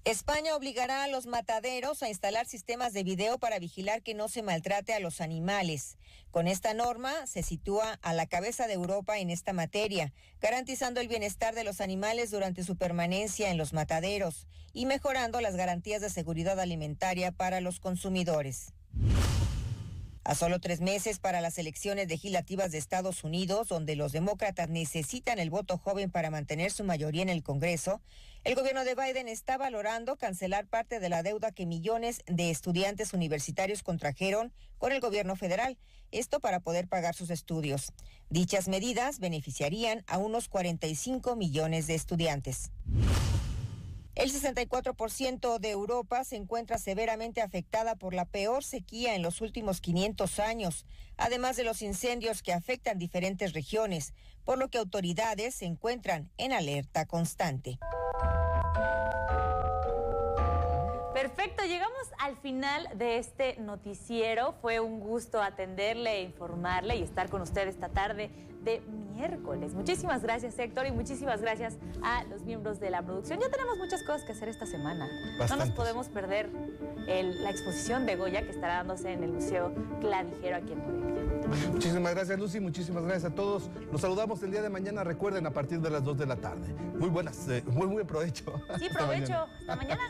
S1: España obligará a los mataderos a instalar sistemas de video para vigilar que no se maltrate a los animales. Con esta norma se sitúa a la cabeza de Europa en esta materia, garantizando el bienestar de los animales durante su permanencia en los mataderos y mejorando las garantías de seguridad alimentaria para los consumidores. A solo 3 meses para las elecciones legislativas de Estados Unidos, donde los demócratas necesitan el voto joven para mantener su mayoría en el Congreso, el gobierno de Biden está valorando cancelar parte de la deuda que millones de estudiantes universitarios contrajeron con el gobierno federal, esto para poder pagar sus estudios. Dichas medidas beneficiarían a unos 45 millones de estudiantes. El 64% de Europa se encuentra severamente afectada por la peor sequía en los últimos 500 años, además de los incendios que afectan diferentes regiones, por lo que autoridades se encuentran en alerta constante.
S3: Perfecto, llegamos al final de este noticiero. Fue un gusto atenderle, informarle y estar con usted esta tarde de miércoles. Muchísimas gracias, Héctor, y muchísimas gracias a los miembros de la producción. Ya tenemos muchas cosas que hacer esta semana. Bastantes. No nos podemos perder la exposición de Goya que estará dándose en el Museo Clavijero aquí en Morelia.
S4: Muchísimas gracias, Lucy. Muchísimas gracias a todos. Los saludamos el día de mañana. Recuerden, a partir de las 2 de la tarde. Muy buenas, muy buen provecho.
S3: Sí, provecho. Hasta mañana.